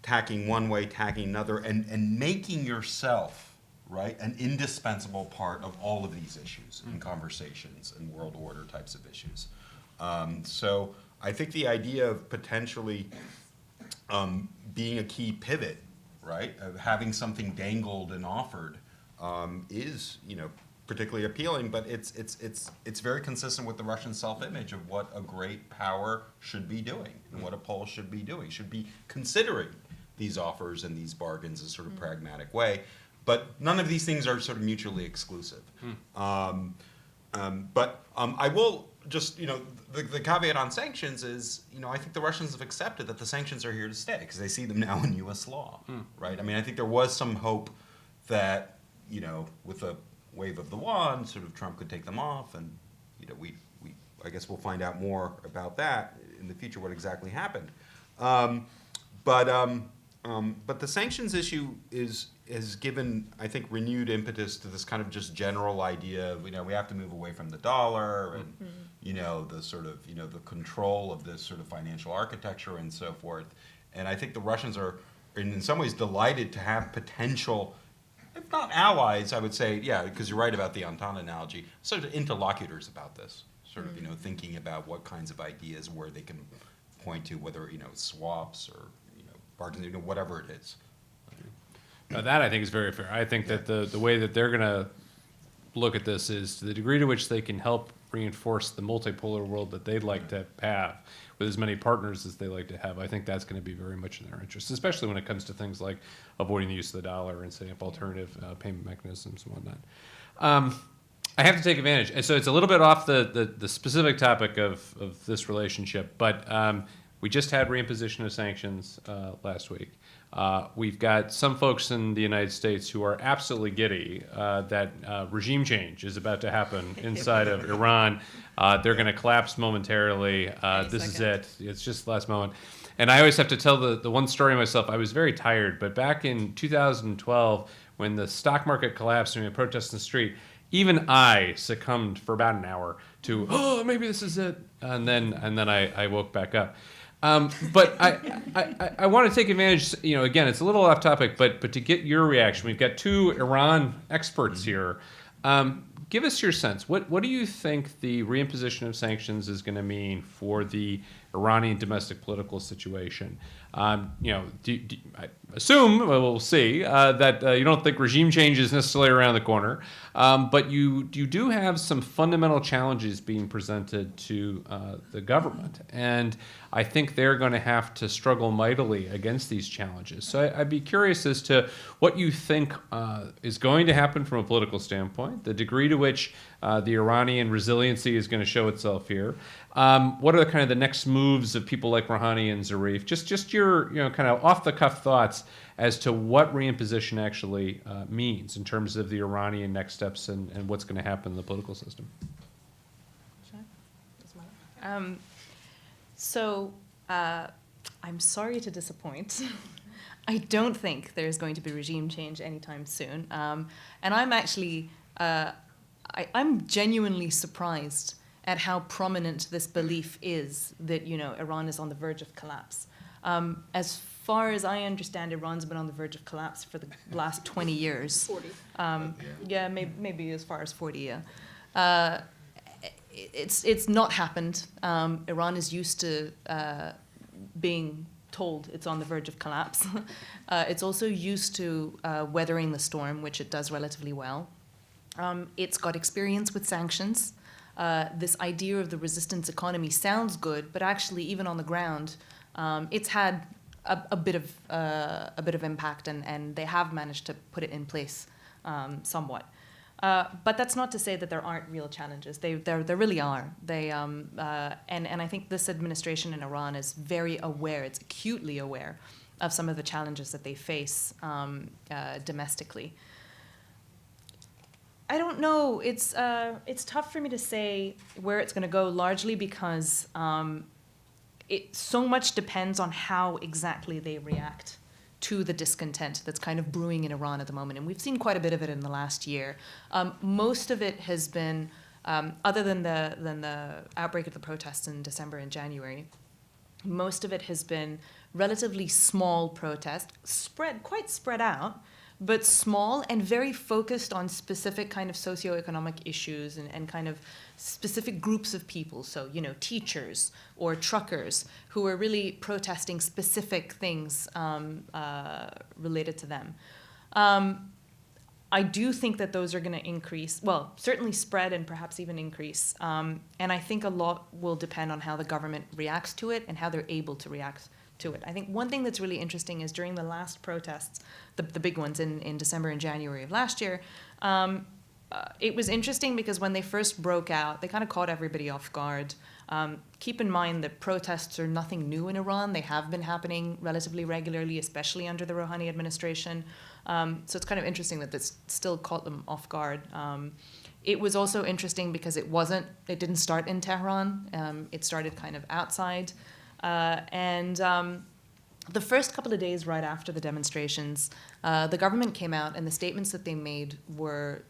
tacking one way, tacking another, and making yourself, right, an indispensable part of all of these issues and conversations and world order types of issues. So I think the idea of potentially being a key pivot, right, of having something dangled and offered is, particularly appealing, but it's very consistent with the Russian self-image of what a great power should be doing and what a pole should be doing, should be considering these offers and these bargains in a sort of pragmatic way. But none of these things are sort of mutually exclusive. But I will just, the caveat on sanctions is, I think the Russians have accepted that the sanctions are here to stay because they see them now in U.S. law, right? I mean, I think there was some hope that, with a wave of the wand, sort of Trump could take them off, and, I guess we'll find out more about that in the future, what exactly happened. But the sanctions issue has given, I think, renewed impetus to this kind of just general idea of, we have to move away from the dollar and, the sort of, the control of this sort of financial architecture and so forth. And I think the Russians are, in some ways, delighted to have potential, if not allies, I would say, yeah, because you're right about the Entente analogy, sort of interlocutors about this, sort of, thinking about what kinds of ideas where they can point to, whether, swaps or, bargains, whatever it is. That I think is very fair. I think that the way that they're going to look at this is to the degree to which they can help reinforce the multipolar world that they'd like to have with as many partners as they like to have. I think that's going to be very much in their interest, especially when it comes to things like avoiding the use of the dollar and setting up alternative payment mechanisms and whatnot. I have to take advantage. And so it's a little bit off the specific topic of this relationship, but we just had reimposition of sanctions last week. We've got some folks in the United States who are absolutely giddy that regime change is about to happen inside of Iran. They're going to collapse momentarily. This is it. It's just the last moment. And I always have to tell the one story myself. I was very tired, but back in 2012, when the stock market collapsed and we had protests in the street, even I succumbed for about an hour to, oh, maybe this is it. And then I woke back up. But I want to take advantage, again, it's a little off topic, but to get your reaction, we've got two Iran experts here. Give us your sense. What do you think the reimposition of sanctions is going to mean for the Iranian domestic political situation? I assume, we'll see, that you don't think regime change is necessarily around the corner, but you do have some fundamental challenges being presented to the government, and I think they're going to have to struggle mightily against these challenges. So I'd be curious as to what you think is going to happen from a political standpoint, the degree to which the Iranian resiliency is going to show itself here. What are the next moves of people like Rouhani and Zarif? Just your kind of off the cuff thoughts as to what reimposition actually means in terms of the Iranian next steps and what's going to happen in the political system. I'm sorry to disappoint. I don't think there's going to be regime change anytime soon. And I'm actually, I'm genuinely surprised at how prominent this belief is that, Iran is on the verge of collapse. As far as I understand, Iran's been on the verge of collapse for the last 20 years. 40. Yeah, maybe as far as 40, yeah. It's not happened. Iran is used to being told it's on the verge of collapse. It's also used to weathering the storm, which it does relatively well. It's got experience with sanctions. This idea of the resistance economy sounds good, but actually, even on the ground, it's had a bit of impact, and they have managed to put it in place somewhat. But that's not to say that there aren't real challenges. There really are. And I think this administration in Iran is very aware. It's acutely aware of some of the challenges that they face domestically. I don't know. It's tough for me to say where it's going to go, largely because it so much depends on how exactly they react to the discontent that's kind of brewing in Iran at the moment. And we've seen quite a bit of it in the last year. Most of it has been, other than the outbreak of the protests in December and January, most of it has been relatively small protests, quite spread out, but small and very focused on specific kind of socioeconomic issues and kind of specific groups of people. So, teachers or truckers who are really protesting specific things related to them. I do think that those are going to increase, well, certainly spread and perhaps even increase. And I think a lot will depend on how the government reacts to it and how they're able to react to it. I think one thing that's really interesting is during the last protests, the big ones in December and January of last year, it was interesting because when they first broke out, they kind of caught everybody off guard. Keep in mind that protests are nothing new in Iran. They have been happening relatively regularly, especially under the Rouhani administration. So it's kind of interesting that this still caught them off guard. It was also interesting because it didn't start in Tehran. It started kind of outside. The first couple of days right after the demonstrations, the government came out, and the statements that they made were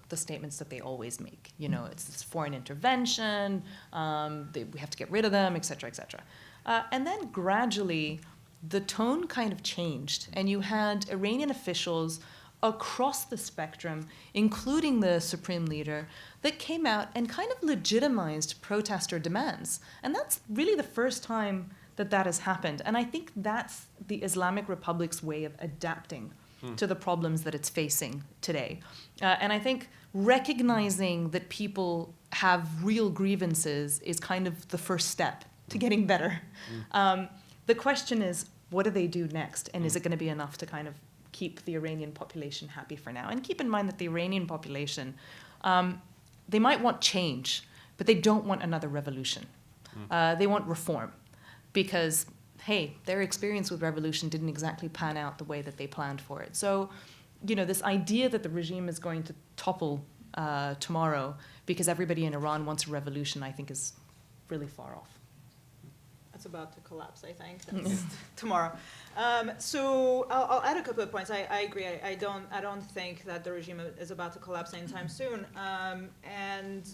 the statements that they always make. You know, it's foreign intervention, we have to get rid of them, et cetera, et cetera. And then gradually, the tone kind of changed, and you had Iranian officials across the spectrum, including the supreme leader, that came out and kind of legitimized protester demands. And that's really the first time that has happened. And I think that's the Islamic Republic's way of adapting to the problems that it's facing today. And I think recognizing that people have real grievances is kind of the first step to getting better. The question is, what do they do next? And is it going to be enough to kind of keep the Iranian population happy for now? And keep in mind that the Iranian population, they might want change, but they don't want another revolution. They want reform. Because, hey, their experience with revolution didn't exactly pan out the way that they planned for it. So, you know, this idea that the regime is going to topple tomorrow because everybody in Iran wants a revolution, I think is really far off. It's about to collapse, I think, tomorrow. So I'll add a couple of points. I agree. I don't think that the regime is about to collapse anytime soon. And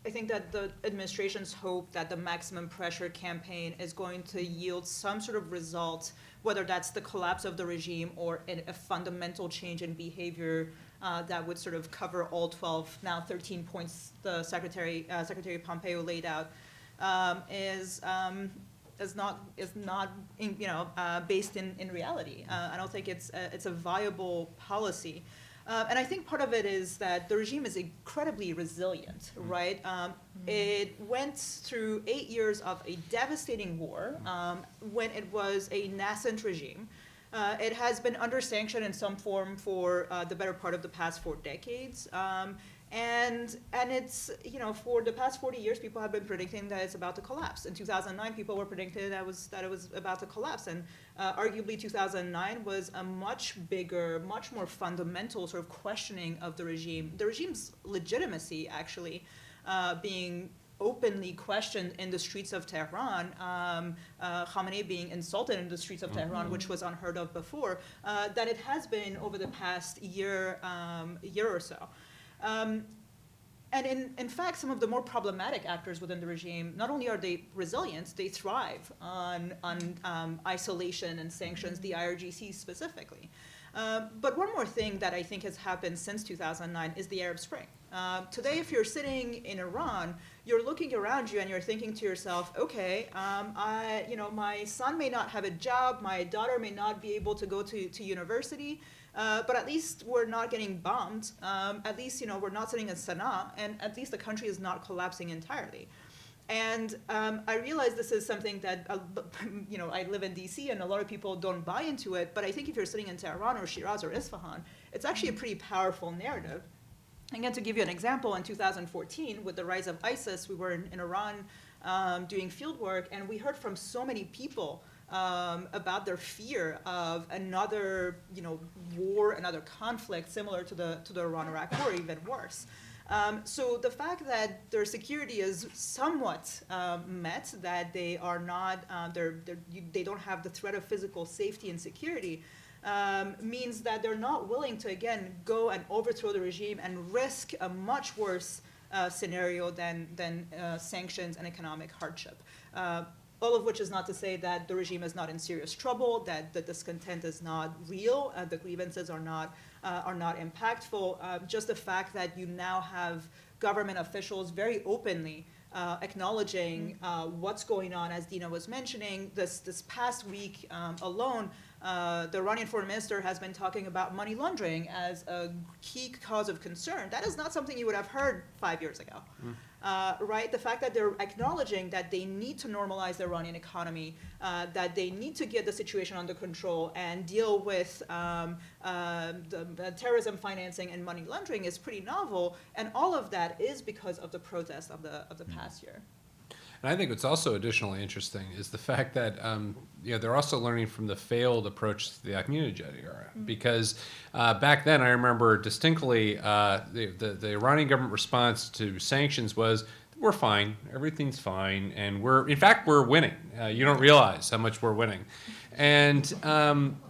I think that the administration's hope that the maximum pressure campaign is going to yield some sort of result, whether that's the collapse of the regime or a fundamental change in behavior that would sort of cover all 12, now 13 points the Secretary Pompeo laid out, is not based in reality. I don't think it's a viable policy. And I think part of it is that the regime is incredibly resilient, right? It went through 8 years of a devastating war when it was a nascent regime. It has been under sanction in some form for the better part of the past 4 decades. And it's, you know, for the past 40 years, people have been predicting that it's about to collapse. In 2009, people were predicting that it was about to collapse. And arguably 2009 was a much bigger, much more fundamental sort of questioning of the regime's legitimacy, actually, being openly questioned in the streets of Tehran, Khamenei being insulted in the streets of Tehran, which was unheard of before, than it has been over the past year or so. And in fact, some of the more problematic actors within the regime, not only are they resilient, they thrive on isolation and sanctions, the IRGC specifically. But one more thing that I think has happened since 2009 is the Arab Spring. Today, if you're sitting in Iran, you're looking around you and you're thinking to yourself, okay, my son may not have a job, my daughter may not be able to go to university, but at least we're not getting bombed. At least, we're not sitting in Sana'a, and at least the country is not collapsing entirely. And I realize this is something that, I live in DC and a lot of people don't buy into it, but I think if you're sitting in Tehran or Shiraz or Isfahan, it's actually a pretty powerful narrative. Again, to give you an example, in 2014, with the rise of ISIS, we were in Iran doing field work, and we heard from so many people about their fear of another, war, another conflict similar to the Iran-Iraq war, even worse. So the fact that their security is somewhat met, that they are not, they don't have the threat of physical safety and security, means that they're not willing to, again, go and overthrow the regime and risk a much worse scenario than sanctions and economic hardship. All of which is not to say that the regime is not in serious trouble, that the discontent is not real, the grievances are not impactful. Just the fact that you now have government officials very openly acknowledging what's going on, as Dina was mentioning. This past week alone, The Iranian foreign minister has been talking about money laundering as a key cause of concern. That is not something you would have heard 5 years ago. Right? The fact that they're acknowledging that they need to normalize the Iranian economy, that they need to get the situation under control and deal with the terrorism financing and money laundering is pretty novel. And all of that is because of the protests of the past year. And I think what's also additionally interesting is the fact that they're also learning from the failed approach to the Ahmadinejad era. Because back then, I remember distinctly the Iranian government response to sanctions was, we're fine, everything's fine, and we're winning. You don't realize how much we're winning. And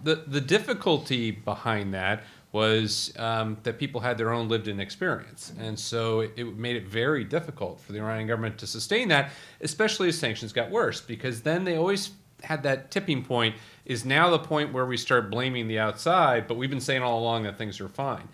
the difficulty behind that was that people had their own lived-in experience. And so it made it very difficult for the Iranian government to sustain that, especially as sanctions got worse, because then they always had that tipping point, is now the point where we start blaming the outside, but we've been saying all along that things are fine.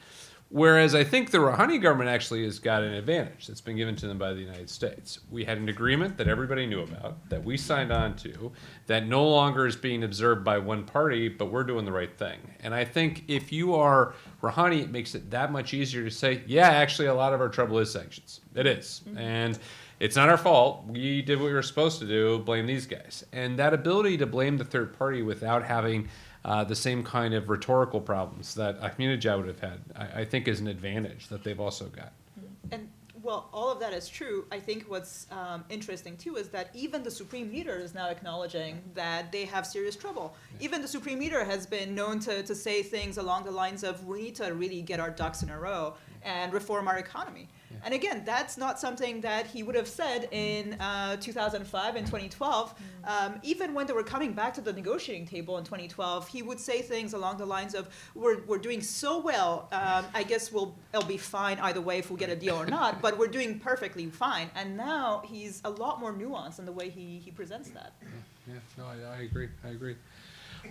Whereas I think the Rouhani government actually has got an advantage that's been given to them by the United States. We had an agreement that everybody knew about, that we signed on to, that no longer is being observed by one party, but we're doing the right thing. And I think if you are Rouhani, it makes it that much easier to say, yeah, actually a lot of our trouble is sanctions. It is. Mm-hmm. And it's not our fault. We did what we were supposed to do, blame these guys. And that ability to blame the third party without having the same kind of rhetorical problems that Ahmadinejad would have had, I think is an advantage that they've also got. And well, all of that is true. I think what's interesting too is that even the Supreme Leader is now acknowledging that they have serious trouble. Yeah. Even the Supreme Leader has been known to say things along the lines of, we need to really get our ducks in a row and reform our economy. Yeah. And again, that's not something that he would have said in 2005 and 2012. Even when they were coming back to the negotiating table in 2012, he would say things along the lines of, we're doing so well, I guess it'll be fine either way if we get a deal or not, but we're doing perfectly fine. And now he's a lot more nuanced in the way he presents that. Yeah, no, I agree.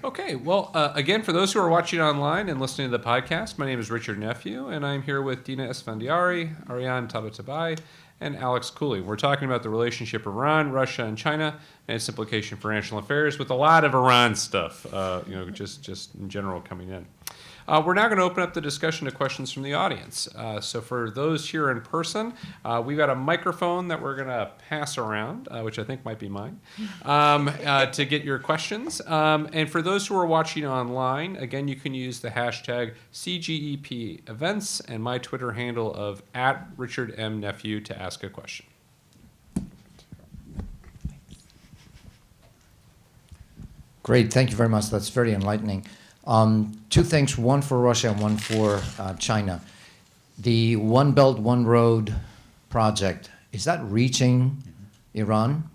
Okay, well, again, for those who are watching online and listening to the podcast, my name is Richard Nephew, and I'm here with Dina Esfandiary, Ariane Tabatabai, and Alex Cooley. We're talking about the relationship of Iran, Russia, and China, and its implication for international affairs, with a lot of Iran stuff, just in general coming in. We're now going to open up the discussion to questions from the audience. So for those here in person, we've got a microphone that we're going to pass around, which I think might be mine, to get your questions. And for those who are watching online, again, you can use the hashtag CGEP events and my Twitter handle of @RichardMNephew to ask a question. Great, thank you very much. That's very enlightening. Two things, one for Russia and one for China. The One Belt, One Road project, is that reaching Iran?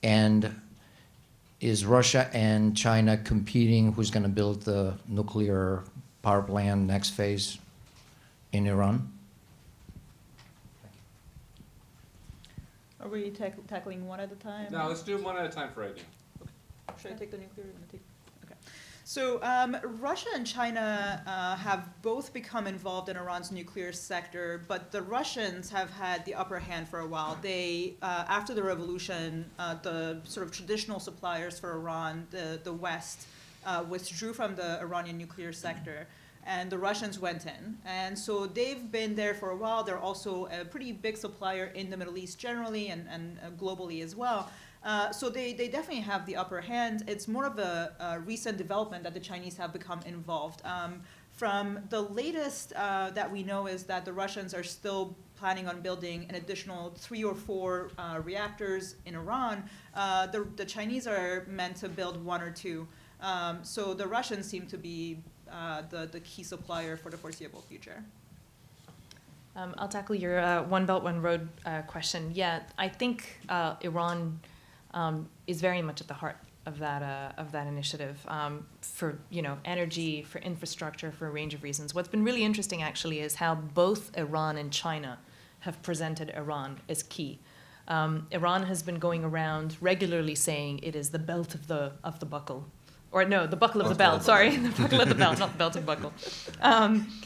And is Russia and China competing who's going to build the nuclear power plant next phase in Iran? Are we tackling one at a time? No, let's do them one at a time for right now. Okay. Should I take the nuclear? Okay. So Russia and China have both become involved in Iran's nuclear sector, but the Russians have had the upper hand for a while. They, after the revolution, the sort of traditional suppliers for Iran, the West, withdrew from the Iranian nuclear sector, and the Russians went in. And so they've been there for a while. They're also a pretty big supplier in the Middle East generally and globally as well. So they definitely have the upper hand. It's more of a recent development that the Chinese have become involved. From the latest that we know is that the Russians are still planning on building an additional 3 or 4 reactors in Iran. The Chinese are meant to build 1 or 2. So the Russians seem to be the key supplier for the foreseeable future. I'll tackle your One Belt, One Road question. Yeah, I think Iran is very much at the heart of that initiative for energy, for infrastructure, for a range of reasons. What's been really interesting actually is how both Iran and China have presented Iran as key. Iran has been going around regularly saying it is the belt of the buckle. Or no, the buckle of the belt, sorry. The buckle of the belt, not the belt of buckle.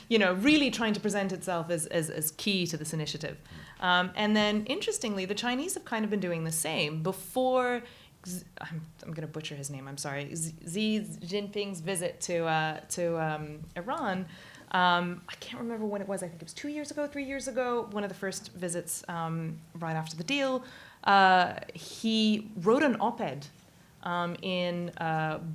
Really trying to present itself as key to this initiative. And then, interestingly, the Chinese have kind of been doing the same. Before I'm going to butcher his name. I'm sorry. Xi Jinping's visit to Iran. I can't remember when it was. I think it was 2 years ago, 3 years ago. One of the first visits right after the deal. He wrote an op-ed in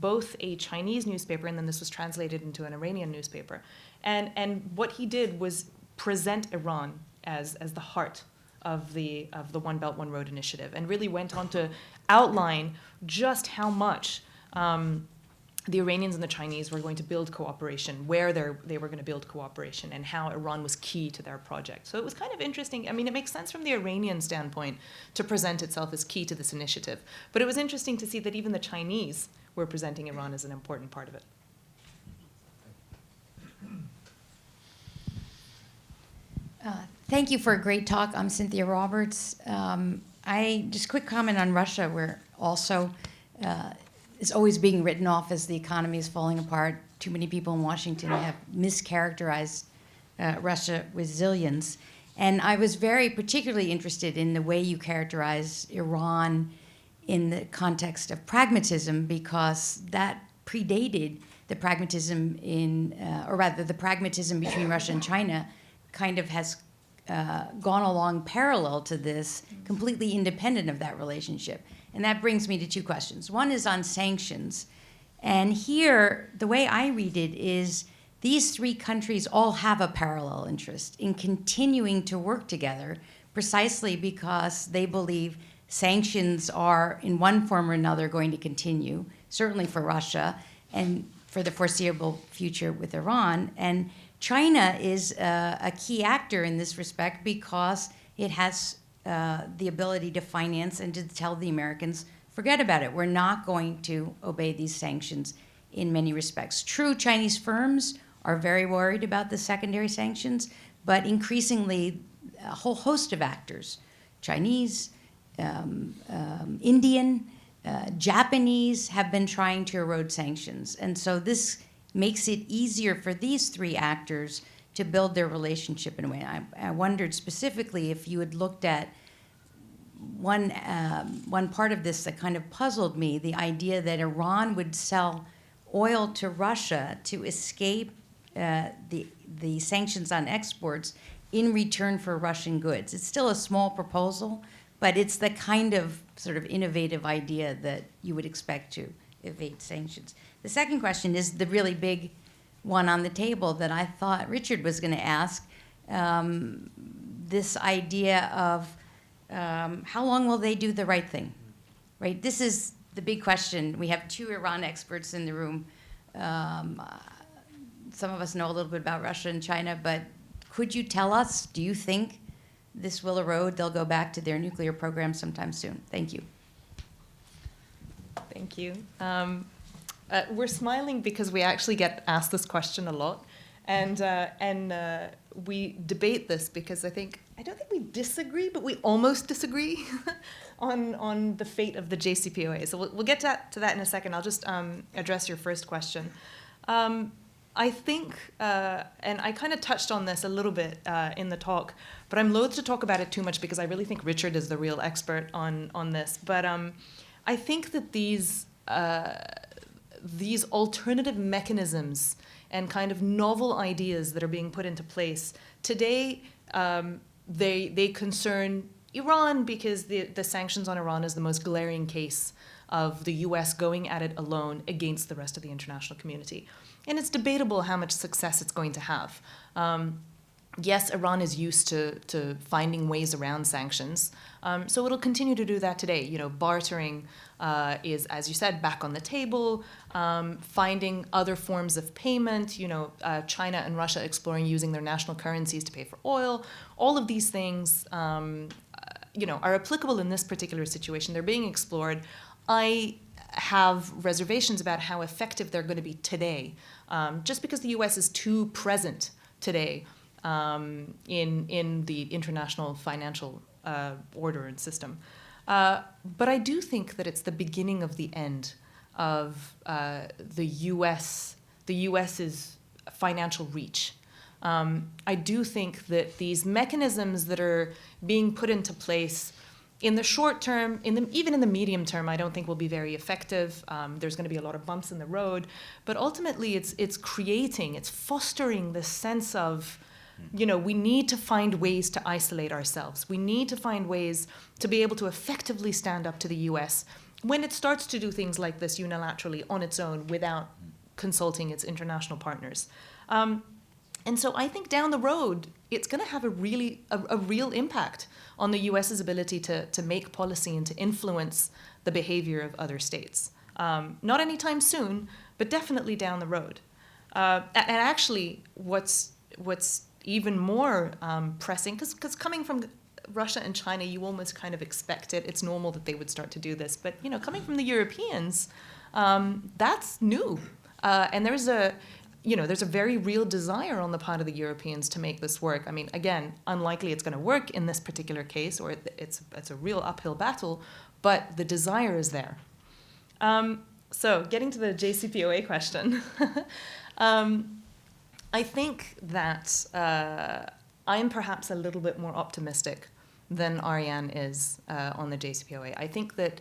both a Chinese newspaper, and then this was translated into an Iranian newspaper. And what he did was present Iran as the heart of the One Belt, One Road initiative, and really went on to outline just how much the Iranians and the Chinese were going to build cooperation, where they were going to build cooperation, and how Iran was key to their project. So it was kind of interesting. I mean, it makes sense from the Iranian standpoint to present itself as key to this initiative. But it was interesting to see that even the Chinese were presenting Iran as an important part of it. Thank you for a great talk. I'm Cynthia Roberts. Just quick comment on Russia, where also it's always being written off as the economy is falling apart. Too many people in Washington have mischaracterized Russia resilience. And I was very particularly interested in the way you characterize Iran in the context of pragmatism, because that predated the pragmatism the pragmatism between Russia and China kind of has gone along parallel to this, completely independent of that relationship. And that brings me to two questions. One is on sanctions. And here, the way I read it is these three countries all have a parallel interest in continuing to work together, precisely because they believe sanctions are, in one form or another, going to continue, certainly for Russia, and for the foreseeable future with Iran. And China is a key actor in this respect because it has the ability to finance and to tell the Americans, forget about it. We're not going to obey these sanctions in many respects. True, Chinese firms are very worried about the secondary sanctions, but increasingly a whole host of actors, Chinese, Indian, Japanese, have been trying to erode sanctions. And so this makes it easier for these three actors to build their relationship in a way. I wondered specifically if you had looked at one part of this that kind of puzzled me, the idea that Iran would sell oil to Russia to escape the sanctions on exports in return for Russian goods. It's still a small proposal, but it's the kind of sort of innovative idea that you would expect to evade sanctions. The second question is the really big one on the table that I thought Richard was going to ask, this idea of how long will they do the right thing, right? This is the big question. We have two Iran experts in the room. Some of us know a little bit about Russia and China, but could you tell us, do you think this will erode? They'll go back to their nuclear program sometime soon. Thank you. Thank you. We're smiling because we actually get asked this question a lot, and we debate this because I don't think we disagree, but we almost disagree on the fate of the JCPOA. So we'll get to that in a second. I'll just address your first question. I think, and I kind of touched on this a little bit in the talk, but I'm loath to talk about it too much because I really think Richard is the real expert on this. But I think that these alternative mechanisms and kind of novel ideas that are being put into place today, they concern Iran because the sanctions on Iran is the most glaring case of the U.S. going at it alone against the rest of the international community. And it's debatable how much success it's going to have. Yes, Iran is used to finding ways around sanctions, so it'll continue to do that today. You know, bartering is, as you said, back on the table. Finding other forms of payment. You know, China and Russia exploring using their national currencies to pay for oil. All of these things, you know, are applicable in this particular situation. They're being explored. I have reservations about how effective they're going to be today, just because the U.S. is too present today in the international financial order and system. But I do think that it's the beginning of the end of the U.S.'s financial reach. I do think that these mechanisms that are being put into place In the short term, even in the medium term, I don't think will be very effective. There's going to be a lot of bumps in the road, but ultimately, it's fostering this sense of, we need to find ways to isolate ourselves. We need to find ways to be able to effectively stand up to the U.S. when it starts to do things like this unilaterally on its own without consulting its international partners. And so I think down the road, it's going to have a real impact on the U.S.'s ability to make policy and to influence the behavior of other states. Not anytime soon, but definitely down the road. And actually, what's even more pressing, because coming from Russia and China, you almost kind of expect it. It's normal that they would start to do this. But coming from the Europeans, that's new. And there's a very real desire on the part of the Europeans to make this work. I mean, again, unlikely it's going to work in this particular case, or it's a real uphill battle, but the desire is there. So getting to the JCPOA question, I think that I am perhaps a little bit more optimistic than Ariane is on the JCPOA. I think that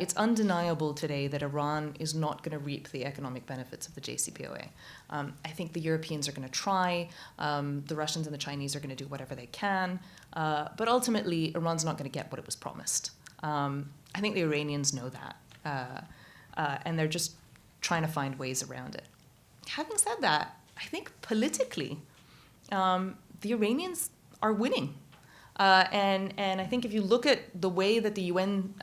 it's undeniable today that Iran is not going to reap the economic benefits of the JCPOA. I think the Europeans are going to try, the Russians and the Chinese are going to do whatever they can, but ultimately Iran's not going to get what it was promised. I think the Iranians know that, and they're just trying to find ways around it. Having said that, I think politically, the Iranians are winning. And I think if you look at the way that the UN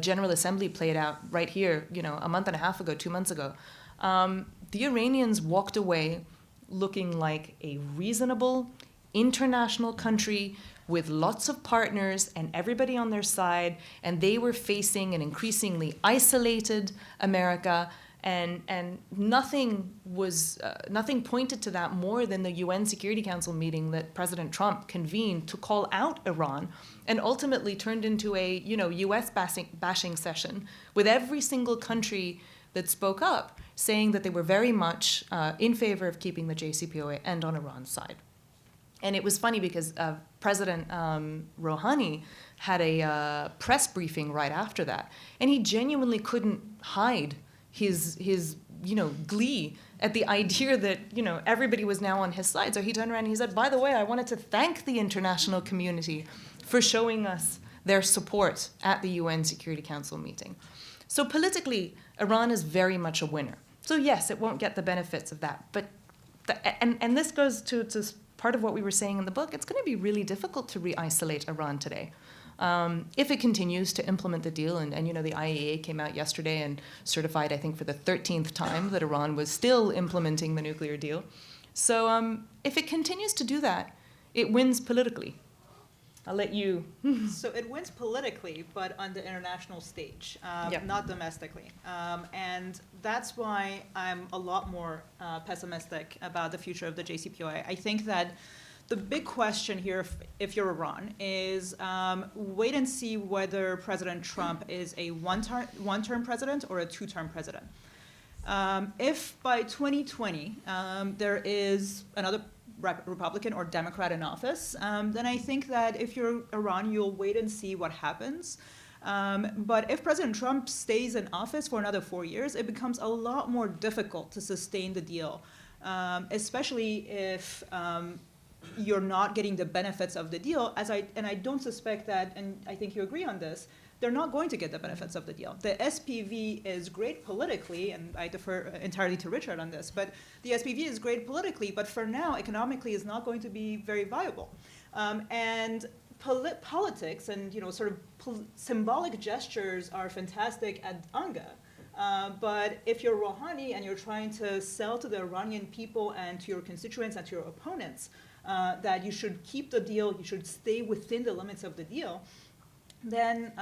General Assembly played out right here, a month and a half ago, 2 months ago, the Iranians walked away looking like a reasonable international country with lots of partners and everybody on their side, and they were facing an increasingly isolated America. And nothing pointed to that more than the UN Security Council meeting that President Trump convened to call out Iran, and ultimately turned into a US bashing session with every single country that spoke up, saying that they were very much in favor of keeping the JCPOA and on Iran's side. And it was funny because President Rouhani had a press briefing right after that, and he genuinely couldn't hide his glee at the idea that everybody was now on his side. So he turned around and he said, by the way, I wanted to thank the international community for showing us their support at the UN Security Council meeting. So politically, Iran is very much a winner. So yes, it won't get the benefits of that. But and this goes to part of what we were saying in the book. It's going to be really difficult to re-isolate Iran today. If it continues to implement the deal, and the IAEA came out yesterday and certified, I think, for the 13th time that Iran was still implementing the nuclear deal. So if it continues to do that, it wins politically. I'll let you. So it wins politically, but on the international stage, Yep. not domestically. And that's why I'm a lot more pessimistic about the future of the JCPOA. I think that the big question here, if you're Iran, is wait and see whether President Trump is a one-term president or a two-term president. If by 2020 there is another Republican or Democrat in office, then I think that if you're Iran, you'll wait and see what happens. But if President Trump stays in office for another 4 years, it becomes a lot more difficult to sustain the deal, especially if you're not getting the benefits of the deal, and I don't suspect that, and I think you agree on this, they're not going to get the benefits of the deal. The SPV is great politically, and I defer entirely to Richard on this, but the SPV is great politically, but for now, economically, is not going to be very viable. And politics and symbolic gestures are fantastic at Anga. But if you're Rouhani and you're trying to sell to the Iranian people and to your constituents and to your opponents that you should keep the deal, you should stay within the limits of the deal, then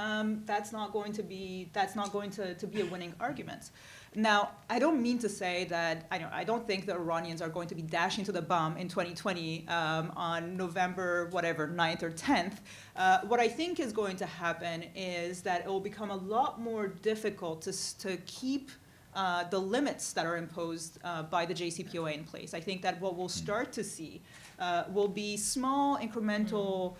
that's not going to be a winning argument. Now, I don't mean to say that I don't think the Iranians are going to be dashing to the bomb in 2020 on November 9th or 10th. What I think is going to happen is that it will become a lot more difficult to keep the limits that are imposed by the JCPOA in place. I think that what we'll start to see will be small incremental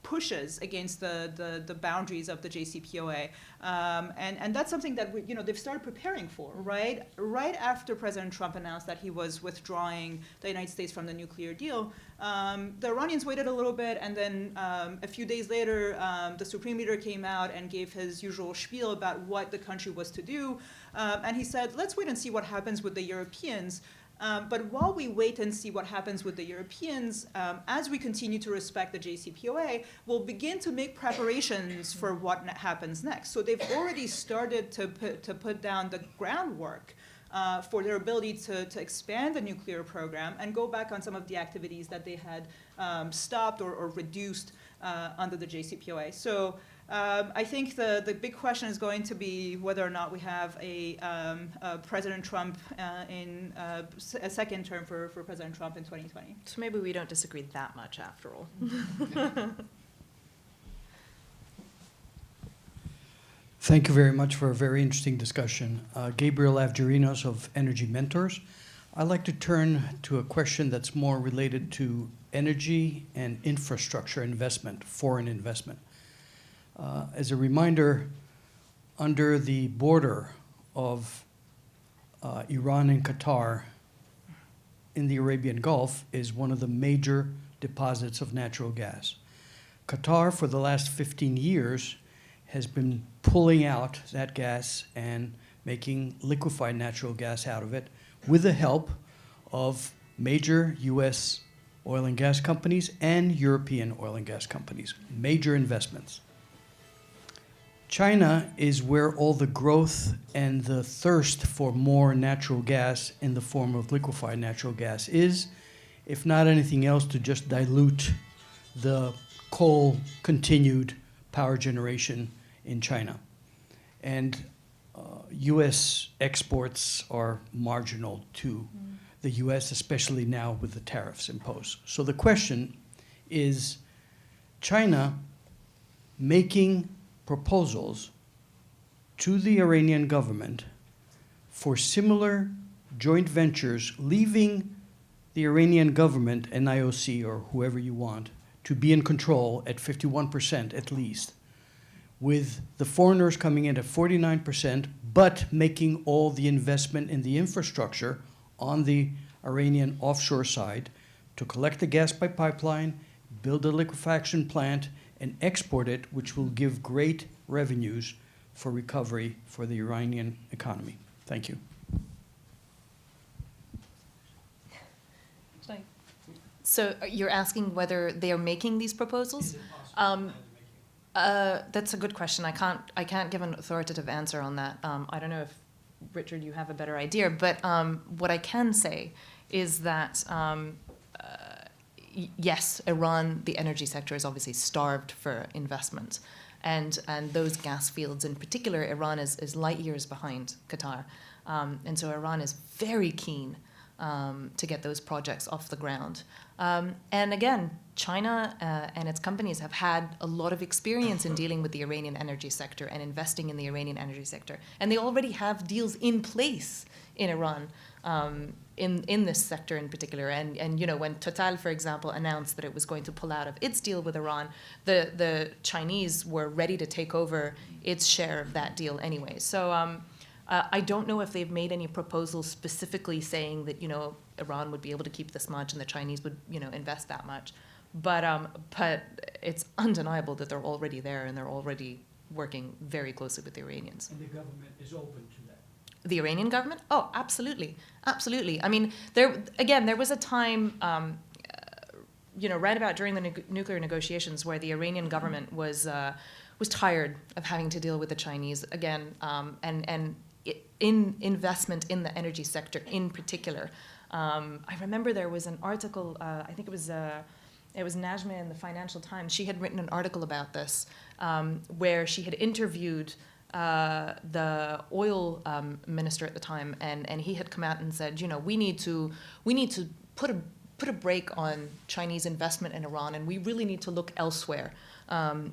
pushes against the boundaries of the JCPOA. And that's something that they've started preparing for, right? Right after President Trump announced that he was withdrawing the United States from the nuclear deal, the Iranians waited a little bit, and then a few days later, the Supreme Leader came out and gave his usual spiel about what the country was to do. And he said, let's wait and see what happens with the Europeans. But while we wait and see what happens with the Europeans, as we continue to respect the JCPOA, we'll begin to make preparations for what happens next. So they've already started to put down the groundwork for their ability to expand the nuclear program and go back on some of the activities that they had stopped or reduced under the JCPOA. So I think the big question is going to be whether or not we have a President Trump in a second term for President Trump in 2020. So maybe we don't disagree that much after all. Thank you very much for a very interesting discussion. Gabriel Avgerinos of Energy Mentors. I'd like to turn to a question that's more related to energy and infrastructure investment, foreign investment. As a reminder, under the border of Iran and Qatar in the Arabian Gulf is one of the major deposits of natural gas. Qatar, for the last 15 years, has been pulling out that gas and making liquefied natural gas out of it with the help of major U.S. oil and gas companies and European oil and gas companies, major investments. China is where all the growth and the thirst for more natural gas in the form of liquefied natural gas is, if not anything else, to just dilute the coal continued power generation in China. And U.S. exports are marginal to the U.S., especially now with the tariffs imposed. So the question is, China making proposals to the Iranian government for similar joint ventures, leaving the Iranian government and IOC or whoever you want to be in control at 51% at least, with the foreigners coming in at 49%, but making all the investment in the infrastructure on the Iranian offshore side to collect the gas by pipeline, build a liquefaction plant, and export it, which will give great revenues for recovery for the Iranian economy. Thank you. So you're asking whether they are making these proposals? That's a good question. I can't give an authoritative answer on that. I don't know if, Richard, you have a better idea, but what I can say is that yes, Iran, the energy sector, is obviously starved for investment. And those gas fields in particular, Iran is light years behind Qatar. And so Iran is very keen to get those projects off the ground. And again, China and its companies have had a lot of experience in dealing with the Iranian energy sector and investing in the Iranian energy sector. And they already have deals in place in Iran in this sector in particular. And you know, when Total, for example, announced that it was going to pull out of its deal with Iran, the Chinese were ready to take over its share of that deal anyway. So I don't know if they've made any proposals specifically saying that, you know, Iran would be able to keep this much and the Chinese would, you know, invest that much. But it's undeniable that they're already there and they're already working very closely with the Iranians. And the government is open to that. The Iranian government? Oh, absolutely, absolutely. I mean, there was a time, you know, right about during the nuclear negotiations where the Iranian government was tired of having to deal with the Chinese again, and in investment in the energy sector in particular. I remember there was an article, I think it was Najma in the Financial Times. She had written an article about this where she had interviewed the oil minister at the time, and he had come out and said, you know, we need to put a brake on Chinese investment in Iran, and we really need to look elsewhere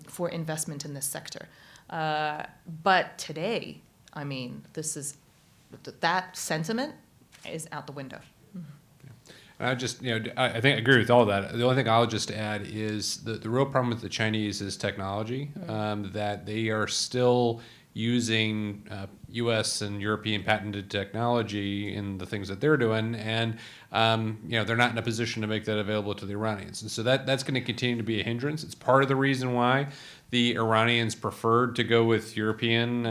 for investment in this sector. But today, I mean, that sentiment is out the window. And I just, I think I agree with all that. The only thing I'll just add is the real problem with the Chinese is technology, that they are still using U.S. and European patented technology in the things that they're doing, and they're not in a position to make that available to the Iranians. And so that's going to continue to be a hindrance. It's part of the reason why the Iranians preferred to go with European.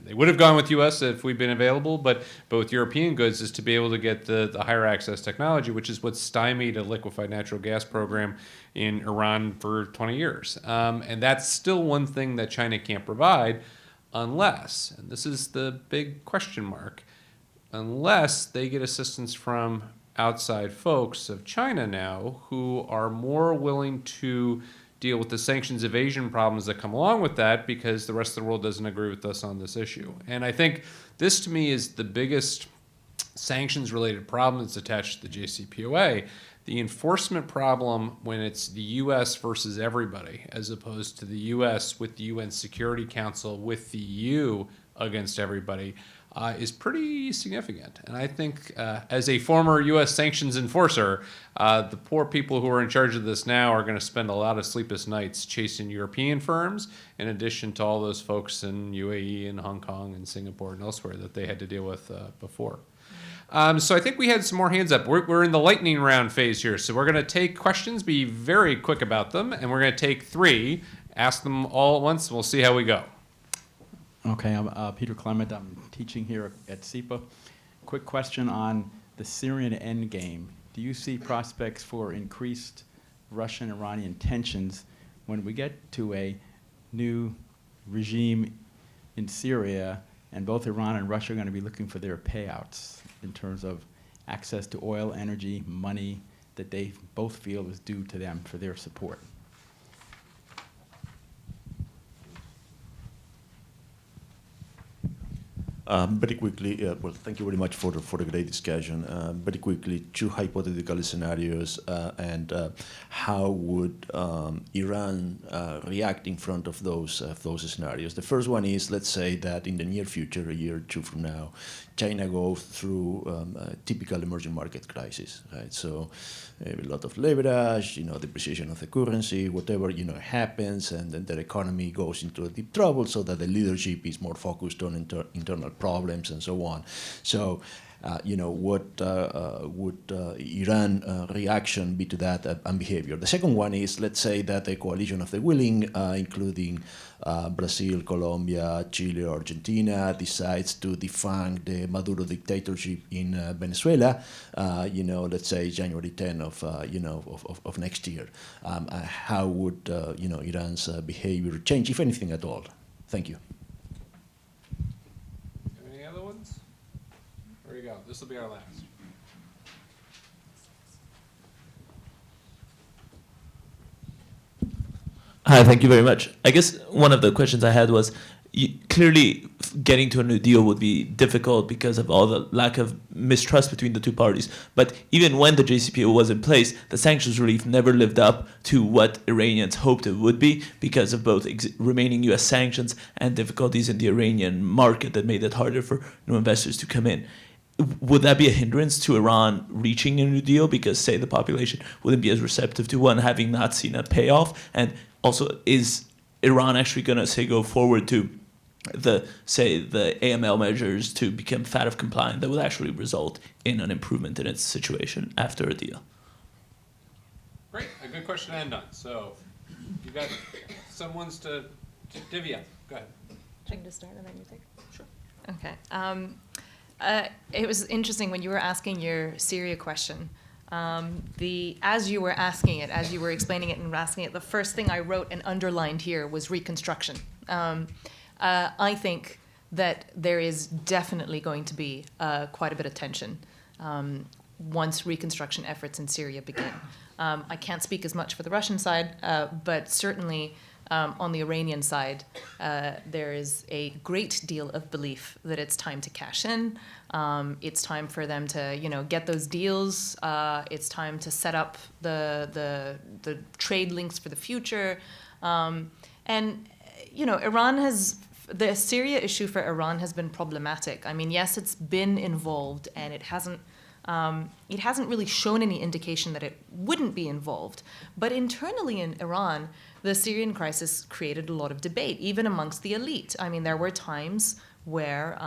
They would have gone with U.S. if we'd been available, but with European goods is to be able to get the higher access technology, which is what stymied a liquefied natural gas program in Iran for 20 years. And that's still one thing that China can't provide unless, and this is the big question mark, unless they get assistance from outside folks of China now who are more willing to deal with the sanctions evasion problems that come along with that, because the rest of the world doesn't agree with us on this issue. And I think this, to me, is the biggest sanctions-related problem that's attached to the JCPOA. The enforcement problem when it's the U.S. versus everybody, as opposed to the U.S. with the UN Security Council with the EU against everybody, is pretty significant. And I think as a former U.S. sanctions enforcer, the poor people who are in charge of this now are going to spend a lot of sleepless nights chasing European firms, in addition to all those folks in UAE and Hong Kong and Singapore and elsewhere that they had to deal with before. So I think we had some more hands up. We're in the lightning round phase here. So we're going to take questions, be very quick about them, and we're going to take 3, ask them all at once, and we'll see how we go. Okay, I'm Peter Clement. I'm teaching here at SIPA. Quick question on the Syrian endgame. Do you see prospects for increased Russian-Iranian tensions when we get to a new regime in Syria, and both Iran and Russia are going to be looking for their payouts in terms of access to oil, energy, money that they both feel is due to them for their support? Very quickly, well, thank you very much for the great discussion. Very quickly, 2 hypothetical scenarios and how would Iran react in front of those scenarios. The first one is, let's say that in the near future, a year or 2 from now, China goes through a typical emerging market crisis, right? So a lot of leverage, depreciation of the currency, whatever, happens, and then their economy goes into a deep trouble, so that the leadership is more focused on internal problems and so on. So, what would Iran reaction be to that and behavior? The second one is, let's say that a coalition of the willing, including Brazil, Colombia, Chile, Argentina, decides to defang the Maduro dictatorship in Venezuela, let's say January 10 of next year. How would, Iran's behavior change, if anything at all? Thank you. Any other ones? There you go. This will be our last. Hi, thank you very much. I guess one of the questions I had was, clearly getting to a new deal would be difficult because of all the lack of mistrust between the two parties. But even when the JCPOA was in place, the sanctions relief never lived up to what Iranians hoped it would be, because of both remaining U.S. sanctions and difficulties in the Iranian market that made it harder for new investors to come in. Would that be a hindrance to Iran reaching a new deal? Because, say, the population wouldn't be as receptive to one, having not seen a payoff. And also, is Iran actually going to, say, go forward to the AML measures to become FATF compliant that would actually result in an improvement in its situation after a deal? Great, a good question to end on. So you got some ones to divvy up. Go ahead. I can just start and then you take. Sure. Okay. It was interesting when you were asking your Syria question. As you were asking it, as you were explaining it and asking it, the first thing I wrote and underlined here was reconstruction. I think that there is definitely going to be quite a bit of tension once reconstruction efforts in Syria begin. I can't speak as much for the Russian side, but certainly on the Iranian side, there is a great deal of belief that it's time to cash in. It's time for them to, get those deals. It's time to set up the trade links for the future. The Syria issue for Iran has been problematic. I mean, yes, it's been involved and it hasn't It hasn't really shown any indication that it wouldn't be involved. But internally in Iran, the Syrian crisis created a lot of debate, even amongst the elite. I mean, there were times where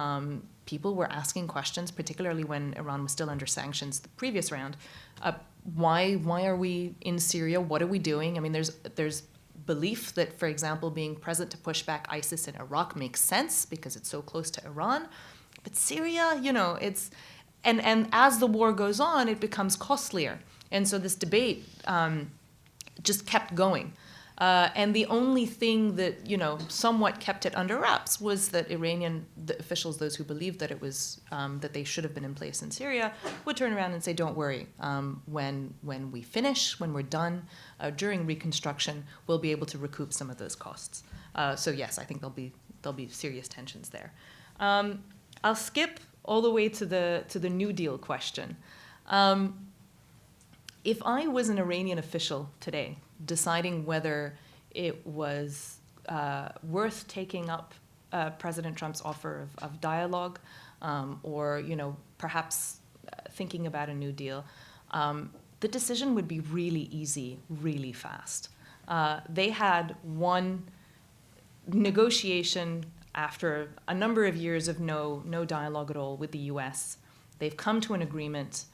people were asking questions, particularly when Iran was still under sanctions the previous round. Why are we in Syria? What are we doing? I mean, there's belief that, for example, being present to push back ISIS in Iraq makes sense because it's so close to Iran. But Syria, it's... And as the war goes on, it becomes costlier. And so this debate just kept going. And the only thing that, somewhat kept it under wraps was that the officials, those who believed that it was, that they should have been in place in Syria, would turn around and say, don't worry, when we finish, when we're done, during reconstruction, we'll be able to recoup some of those costs. So yes, I think there'll be serious tensions there. I'll skip all the way to the New Deal question. If I was an Iranian official today, deciding whether it was worth taking up President Trump's offer of dialogue, or perhaps thinking about a New Deal, the decision would be really easy, really fast. They had one negotiation after a number of years of no dialogue at all with the U.S. They've come to an agreement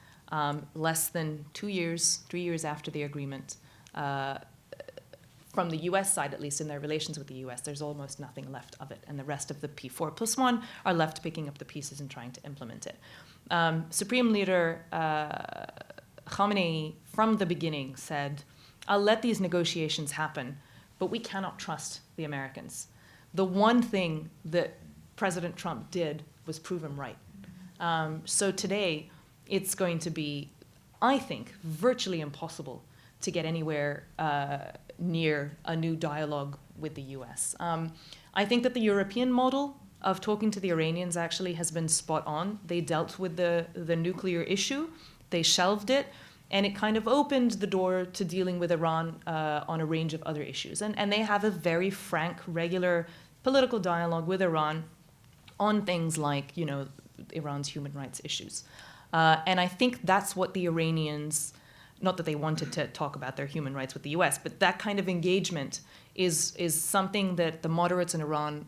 less than 3 years after the agreement. From the U.S. side, at least in their relations with the U.S., there's almost nothing left of it. And the rest of the P4+1 are left picking up the pieces and trying to implement it. Supreme Leader Khamenei, from the beginning, said, I'll let these negotiations happen, but we cannot trust the Americans. The one thing that President Trump did was prove him right. So today, it's going to be, I think, virtually impossible to get anywhere near a new dialogue with the US. I think that the European model of talking to the Iranians actually has been spot on. They dealt with the nuclear issue, they shelved it, and it kind of opened the door to dealing with Iran on a range of other issues. And they have a very frank, regular political dialogue with Iran on things like, Iran's human rights issues. And I think that's what the Iranians, not that they wanted to talk about their human rights with the US, but that kind of engagement is something that the moderates in Iran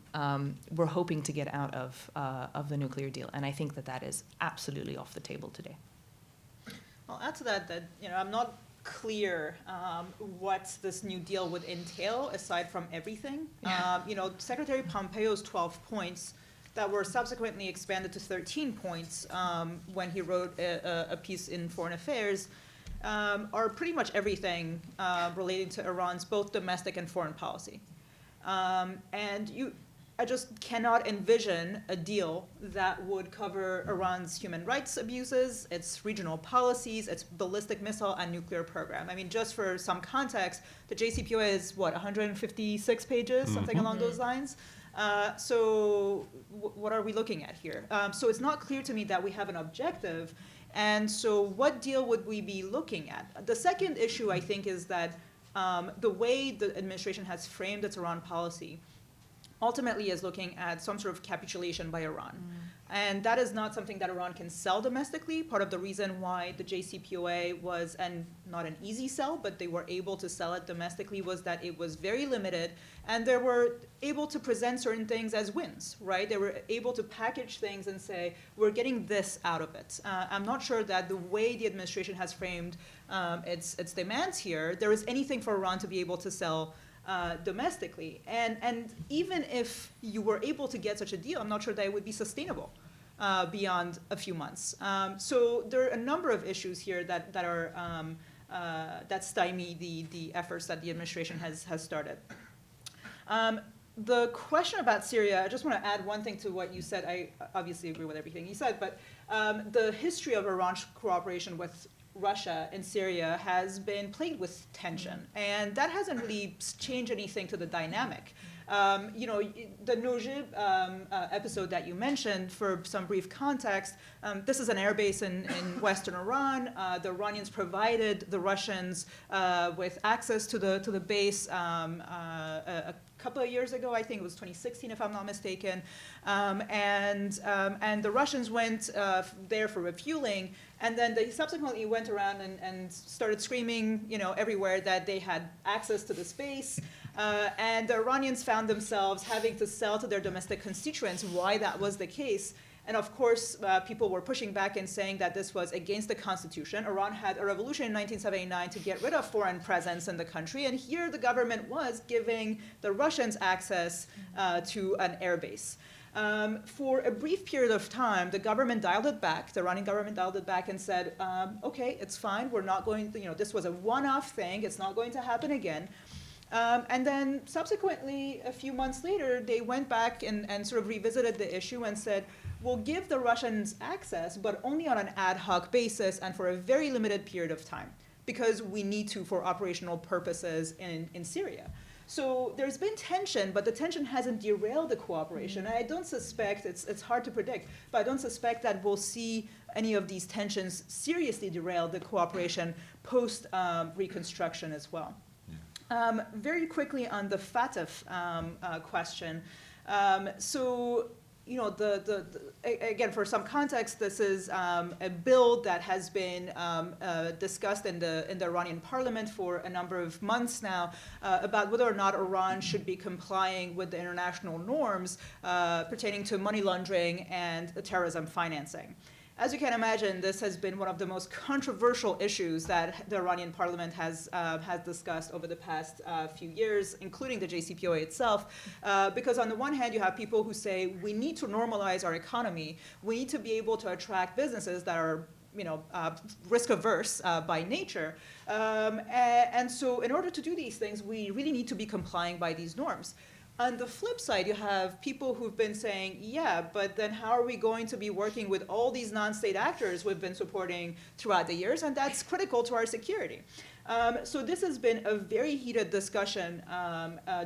were hoping to get out of the nuclear deal. And I think that is absolutely off the table today. I'll add to that I'm not clear what this new deal would entail aside from everything. Secretary Pompeo's 12 points that were subsequently expanded to 13 points when he wrote a piece in Foreign Affairs are pretty much everything relating to Iran's both domestic and foreign policy. I just cannot envision a deal that would cover Iran's human rights abuses, its regional policies, its ballistic missile and nuclear program. I mean, just for some context, the JCPOA is, 156 pages, something along those lines? So what are we looking at here? So it's not clear to me that we have an objective. And so what deal would we be looking at? The second issue, I think, is that the way the administration has framed its Iran policy ultimately is looking at some sort of capitulation by Iran. And that is not something that Iran can sell domestically. Part of the reason why the JCPOA was, and not an easy sell, but they were able to sell it domestically, was that it was very limited, and they were able to present certain things as wins, right? They were able to package things and say, we're getting this out of it. I'm not sure that the way the administration has framed its demands here, there is anything for Iran to be able to sell domestically. And even if you were able to get such a deal, I'm not sure that it would be sustainable beyond a few months. So there are a number of issues here that stymie the efforts that the administration has started. The question about Syria, I just want to add one thing to what you said. I obviously agree with everything you said, but the history of Iran's cooperation with Russia in Syria has been plagued with tension, and that hasn't really changed anything to the dynamic. The Nojib episode that you mentioned, for some brief context, this is an airbase in western Iran. The Iranians provided the Russians with access to the base a couple of years ago. I think it was 2016, if I'm not mistaken. And the Russians went there for refueling, and then they subsequently went around and started screaming, everywhere that they had access to the space. And the Iranians found themselves having to sell to their domestic constituents why that was the case. And of course, people were pushing back and saying that this was against the constitution. Iran had a revolution in 1979 to get rid of foreign presence in the country. And here the government was giving the Russians access to an airbase. For a brief period of time, the government dialed it back. The Iranian government dialed it back and said, okay, it's fine. We're not going to, this was a one-off thing. It's not going to happen again. And then subsequently, a few months later, they went back and sort of revisited the issue and said, we'll give the Russians access, but only on an ad hoc basis and for a very limited period of time, because we need to for operational purposes in Syria. So there's been tension, but the tension hasn't derailed the cooperation. And I don't suspect, it's hard to predict, but I don't suspect that we'll see any of these tensions seriously derail the cooperation post-reconstruction as well. Very quickly on the FATF question. Again, for some context, this is a bill that has been discussed in the Iranian parliament for a number of months now about whether or not Iran should be complying with the international norms pertaining to money laundering and terrorism financing. As you can imagine, this has been one of the most controversial issues that the Iranian parliament has discussed over the past few years, including the JCPOA itself, because on the one hand, you have people who say, we need to normalize our economy. We need to be able to attract businesses that are risk averse by nature. And so in order to do these things, we really need to be complying by these norms. On the flip side, you have people who've been saying, yeah, but then how are we going to be working with all these non-state actors we've been supporting throughout the years? And that's critical to our security. So this has been a very heated discussion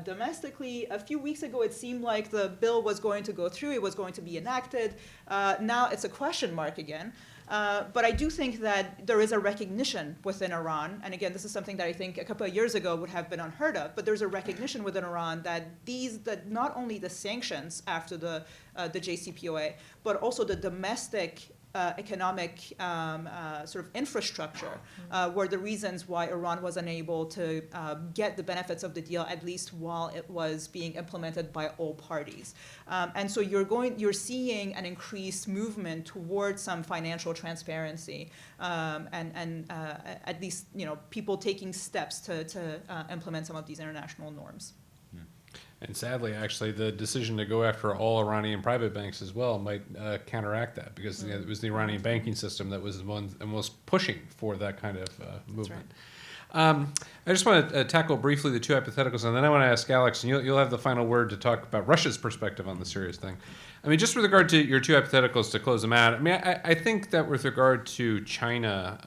domestically. A few weeks ago, it seemed like the bill was going to go through. It was going to be enacted. Now it's a question mark again. But I do think that there is a recognition within Iran, and again, this is something that I think a couple of years ago would have been unheard of, but there's a recognition within Iran that that not only the sanctions after the JCPOA, but also the domestic economic sort of infrastructure were the reasons why Iran was unable to get the benefits of the deal, at least while it was being implemented by all parties. And so you're seeing an increased movement towards some financial transparency and at least people taking steps to implement some of these international norms. And sadly, actually, the decision to go after all Iranian private banks as well might counteract that, because it was the Iranian banking system that was the one most pushing for that kind of movement. Right. I just want to tackle briefly the two hypotheticals, and then I want to ask Alex, and you'll have the final word to talk about Russia's perspective on the Syria thing. I mean, just with regard to your two hypotheticals to close them out, I mean, I think that with regard to China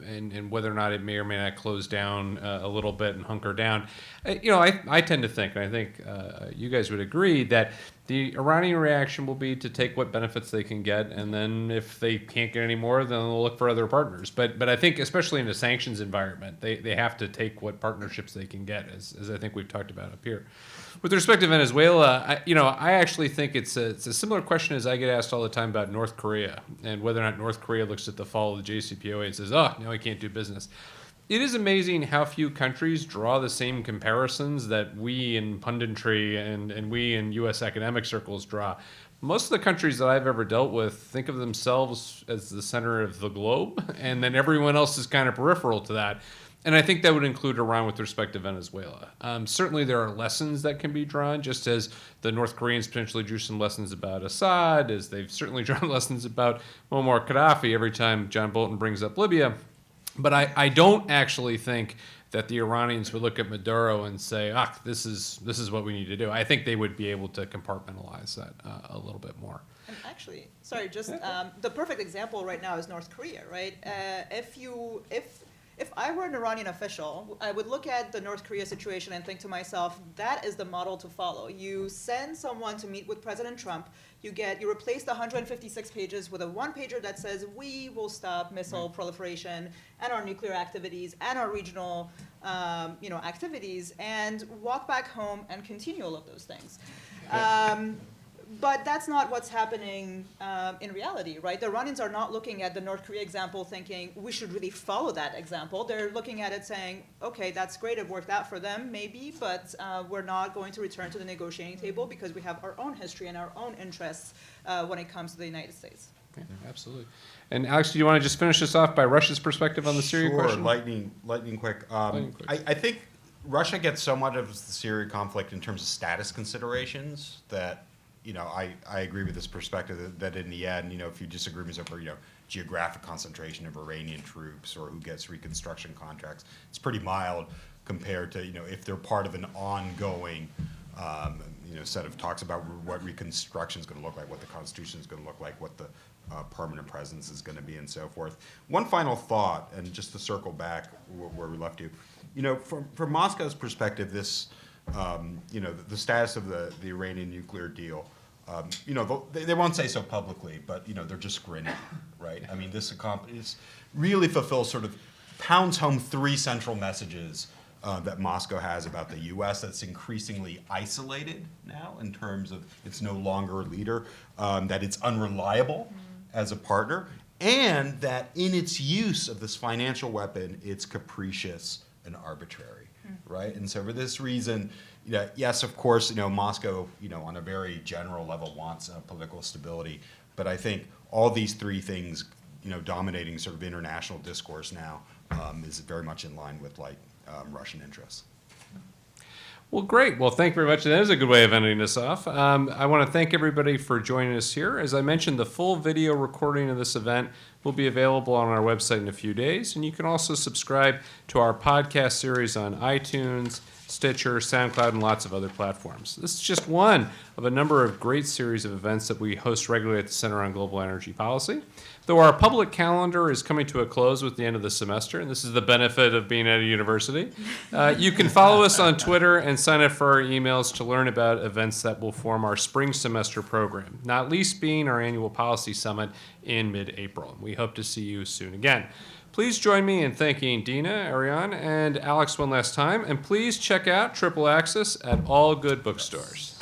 and whether or not it may or may not close down a little bit and hunker down, I tend to think, and I think you guys would agree, that the Iranian reaction will be to take what benefits they can get, and then if they can't get any more, then they'll look for other partners. But I think, especially in a sanctions environment, they have to take what partnerships they can get, as I think we've talked about up here. With respect to Venezuela, I actually think it's a similar question as I get asked all the time about North Korea and whether or not North Korea looks at the fall of the JCPOA and says, oh, now we can't do business. It is amazing how few countries draw the same comparisons that we in punditry and we in U.S. academic circles draw. Most of the countries that I've ever dealt with think of themselves as the center of the globe, and then everyone else is kind of peripheral to that. And I think that would include Iran with respect to Venezuela. Certainly there are lessons that can be drawn, just as the North Koreans potentially drew some lessons about Assad, as they've certainly drawn lessons about Muammar Gaddafi every time John Bolton brings up Libya. But I don't actually think that the Iranians would look at Maduro and say, this is what we need to do. I think they would be able to compartmentalize that a little bit more. And actually, sorry, just the perfect example right now is North Korea, right? if I were an Iranian official, I would look at the North Korea situation and think to myself, that is the model to follow. You send someone to meet with President Trump, you replace the 156 pages with a one-pager that says, we will stop missile proliferation and our nuclear activities and our regional activities, and walk back home and continue all of those things. But that's not what's happening in reality, right? The Iranians are not looking at the North Korea example thinking, we should really follow that example. They're looking at it saying, okay, that's great, it worked out for them, maybe, but we're not going to return to the negotiating table because we have our own history and our own interests when it comes to the United States. Yeah, absolutely. And Alex, do you want to just finish this off by Russia's perspective on the Syria question? Sure, lightning quick. I think Russia gets so much of the Syria conflict in terms of status considerations that, I agree with this perspective that in the end, if you disagreements over, geographic concentration of Iranian troops or who gets reconstruction contracts, it's pretty mild compared to, if they're part of an ongoing, set of talks about what reconstruction is going to look like, what the Constitution is going to look like, what the permanent presence is going to be, and so forth. One final thought, and just to circle back where we left you, from Moscow's perspective, this, the status of the Iranian nuclear deal, they won't say so publicly, but they're just grinning, right? I mean, this really fulfills sort of pounds home three central messages that Moscow has about the U.S. that's increasingly isolated now in terms of it's no longer a leader, that it's unreliable as a partner, and that in its use of this financial weapon, it's capricious and arbitrary, right? And so for this reason, yes, of course, Moscow, on a very general level wants political stability, but I think all these three things, dominating sort of international discourse now is very much in line with Russian interests. Well, great. Well, thank you very much. That is a good way of ending this off. I want to thank everybody for joining us here. As I mentioned, the full video recording of this event will be available on our website in a few days, and you can also subscribe to our podcast series on iTunes, Stitcher, SoundCloud, and lots of other platforms. This is just one of a number of great series of events that we host regularly at the Center on Global Energy Policy. Though our public calendar is coming to a close with the end of the semester, and this is the benefit of being at a university, you can follow us on Twitter and sign up for our emails to learn about events that will form our spring semester program, not least being our annual policy summit in mid-April. We hope to see you soon again. Please join me in thanking Dina, Ariane, and Alex one last time, and please check out Triple Access at all good bookstores.